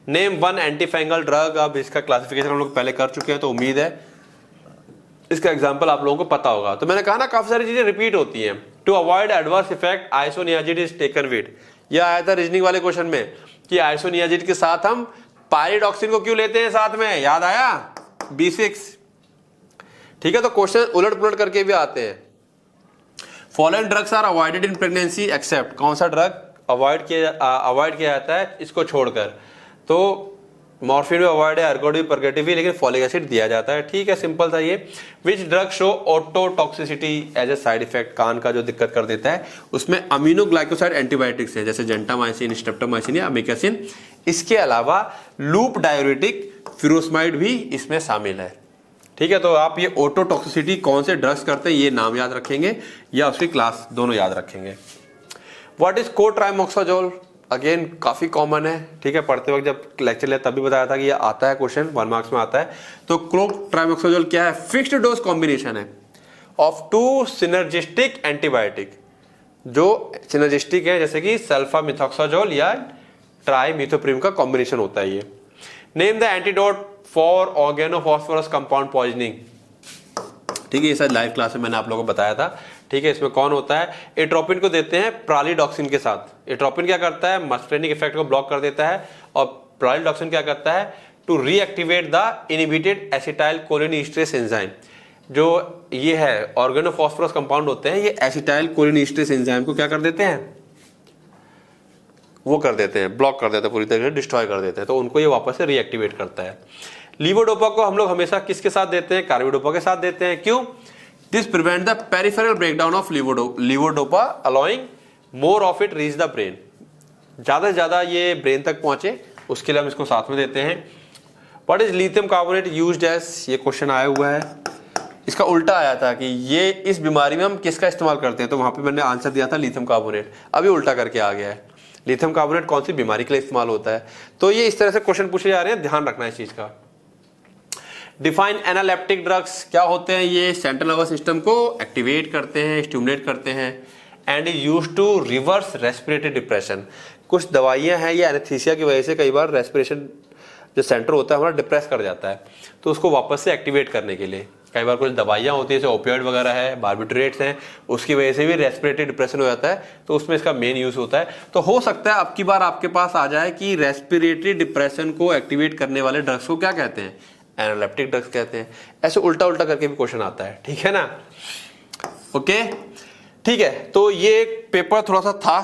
Name one anti fungal drug, अब इसका क्लासिफिकेशन हम लोग पहले कर चुके हैं, तो उम्मीद है इसका एग्जांपल आप लोगों को पता होगा। तो मैंने कहा ना काफी सारी चीजें रिपीट होती हैं। To avoid adverse effect isoniazid is taken with, यह आया था रीजनिंग वाले क्वेश्चन में कि आइसोनियाजिड के साथ हम पायरिडॉक्सिन को क्यों लेते हैं साथ में, याद आया, B6, ठीक है। तो क्वेश्चन उलट पुलट करके भी आते हैं। Following drugs are avoided in pregnancy except, कौन सा ड्रग अवॉइड किया जाता है इसको छोड़कर, तो मॉर्फिन भी अवॉइड है, अर्गोड भी, परगेटिव भी, लेकिन फॉलिक एसिड दिया जाता है, ठीक है, सिंपल था ये। Which drug show ototoxicity as a side effect, कान का जो दिक्कत कर देता है, उसमें अमीनोग्लाइकोसाइड एंटीबायोटिक्स है, जैसे जेंटामाइसिन, स्ट्रेप्टोमाइसिन या अमिकेसिन। इसके अलावा लूप डायूरेटिक फ्यूरोसमाइड भी इसमें शामिल है, ठीक है। तो आप ये ऑटोटॉक्सिसिटी कौन से ड्रग्स करते हैं ये नाम याद रखेंगे या उसकी क्लास, दोनों याद रखेंगे। व्हाट इज कोट्राइमोक्साजोल, अगेन काफी कॉमन है, ठीक है, पढ़ते वक्त जब लेक्चर लिया तभी बताया था कि ये आता है क्वेश्चन, 1 मार्क्स में आता है। तो कोट्राइमोक्साजोल क्या है, फिक्स्ड डोज कॉम्बिनेशन है ऑफ 2 सिनर्जिस्टिक एंटीबायोटिक, जो सिनर्जिस्टिक है, जैसे कि सल्फामिथॉक्साजोल या ट्राइमिथोप्रिम का कॉम्बिनेशन होता है ये। Name the antidote for organophosphorus compound poisoning, ठीक है, ये शायद लाइव क्लास में मैंने आप लोगों को बताया था, ठीक है। इसमें कौन होता है, एट्रोपिन को देते हैं प्रालिडॉक्सिन के साथ। एट्रोपिन क्या करता है, मस्करेनिक इफेक्ट को ब्लॉक कर देता है, और प्रालिडॉक्सिन क्या करता है, to reactivate the inhibited acetyl cholinesterase enzyme, जो ये है ऑर्गेनोफॉस्फोरस कंपाउंड होते हैं, ये एसिटाइल कोलिनेस्टरेज एंजाइम को क्या कर देते हैं, वो कर देते हैं, ब्लॉक कर देते हैं, पूरी तरह से डिस्ट्रॉय कर देते हैं, तो उनको ये वापस से रीएक्टिवेट करता है। लीवोडोपा को हम लोग हमेशा किसके साथ देते हैं, कार्बिडोपा के साथ देते हैं, क्यों, this prevent the peripheral breakdown of levodopa allowing more of it reach the brain, ज्यादा से ज्यादा ये ब्रेन तक पहुंचे, उसके लिए हम इसको साथ में देते हैं। What is lithium carbonate used as, ये क्वेश्चन आया हुआ है, इसका उल्टा आया था कि ये इस बीमारी में हम किसका इस्तेमाल करते हैं, तो वहां पे मैंने आंसर दिया था लिथियम कार्बोनेट, अभी उल्टा करके आ गया है, लिथियम कार्बोनेट कौन सी बीमारी के लिए इस्तेमाल होता है। तो ये इस तरह से क्वेश्चन पूछे जा रहे हैं, ध्यान रखना इस चीज का। डिफाइन एनालेप्टिक ड्रग्स, क्या होते हैं, ये सेंट्रल नर्वस सिस्टम को एक्टिवेट करते हैं, स्टिमुलेट करते हैं, and is used to reverse respiratory depression. कुछ दवाइयां हैं, ये एनेस्थीसिया की वजह से कई बार रेस्पिरेशन जो सेंटर होता है हमारा डिप्रेस कर जाता है, तो उसको वापस से एक्टिवेट करने के लिए कई बार कुछ दवाइयां होती है, जैसे ओपियोइड वगैरह है, बार्बिट्रेट्स हैं, उसकी वजह से भी रेस्पिरेटरी डिप्रेशन हो जाता है, तो उसमें इसका मेन यूज होता है। तो हो सकता है अब की बार आपके पास आ जाए कि रेस्पिरेटरी डिप्रेशन को एक्टिवेट करने वाले ड्रग्स को क्या कहते हैं, एनालेप्टिक ड्रग्स कहते हैं। ऐसे उल्टा उल्टा करके भी क्वेश्चन आता है, ठीक है ना, ओके, ठीक है। तो ये पेपर थोड़ा सा था,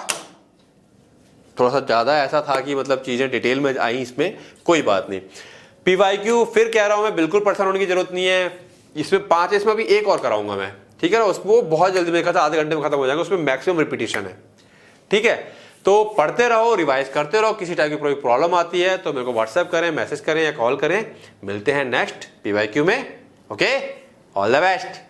थोड़ा सा ज्यादा ऐसा था कि मतलब चीजें डिटेल में आई, इसमें कोई बात नहीं। पीवाईक्यू फिर कह रहा हूं मैं, बिल्कुल परेशान होने की जरूरत नहीं है, इसमें 5 है, इसमें भी एक और कराऊंगा मैं, ठीक है ना, उसको बहुत जल्दी मेरे ख्याल से आधे घंटे में खत्म हो जाएगा, उसमें मैक्सिमम रिपीटिशन है, ठीक है। तो पढ़ते रहो, रिवाइज करते रहो, किसी टाइप की कोई प्रॉब्लम आती है तो मेरे को व्हाट्सएप करें, मैसेज करें या कॉल करें। मिलते हैं नेक्स्ट पीवाईक्यू में, ओके, ऑल द बेस्ट।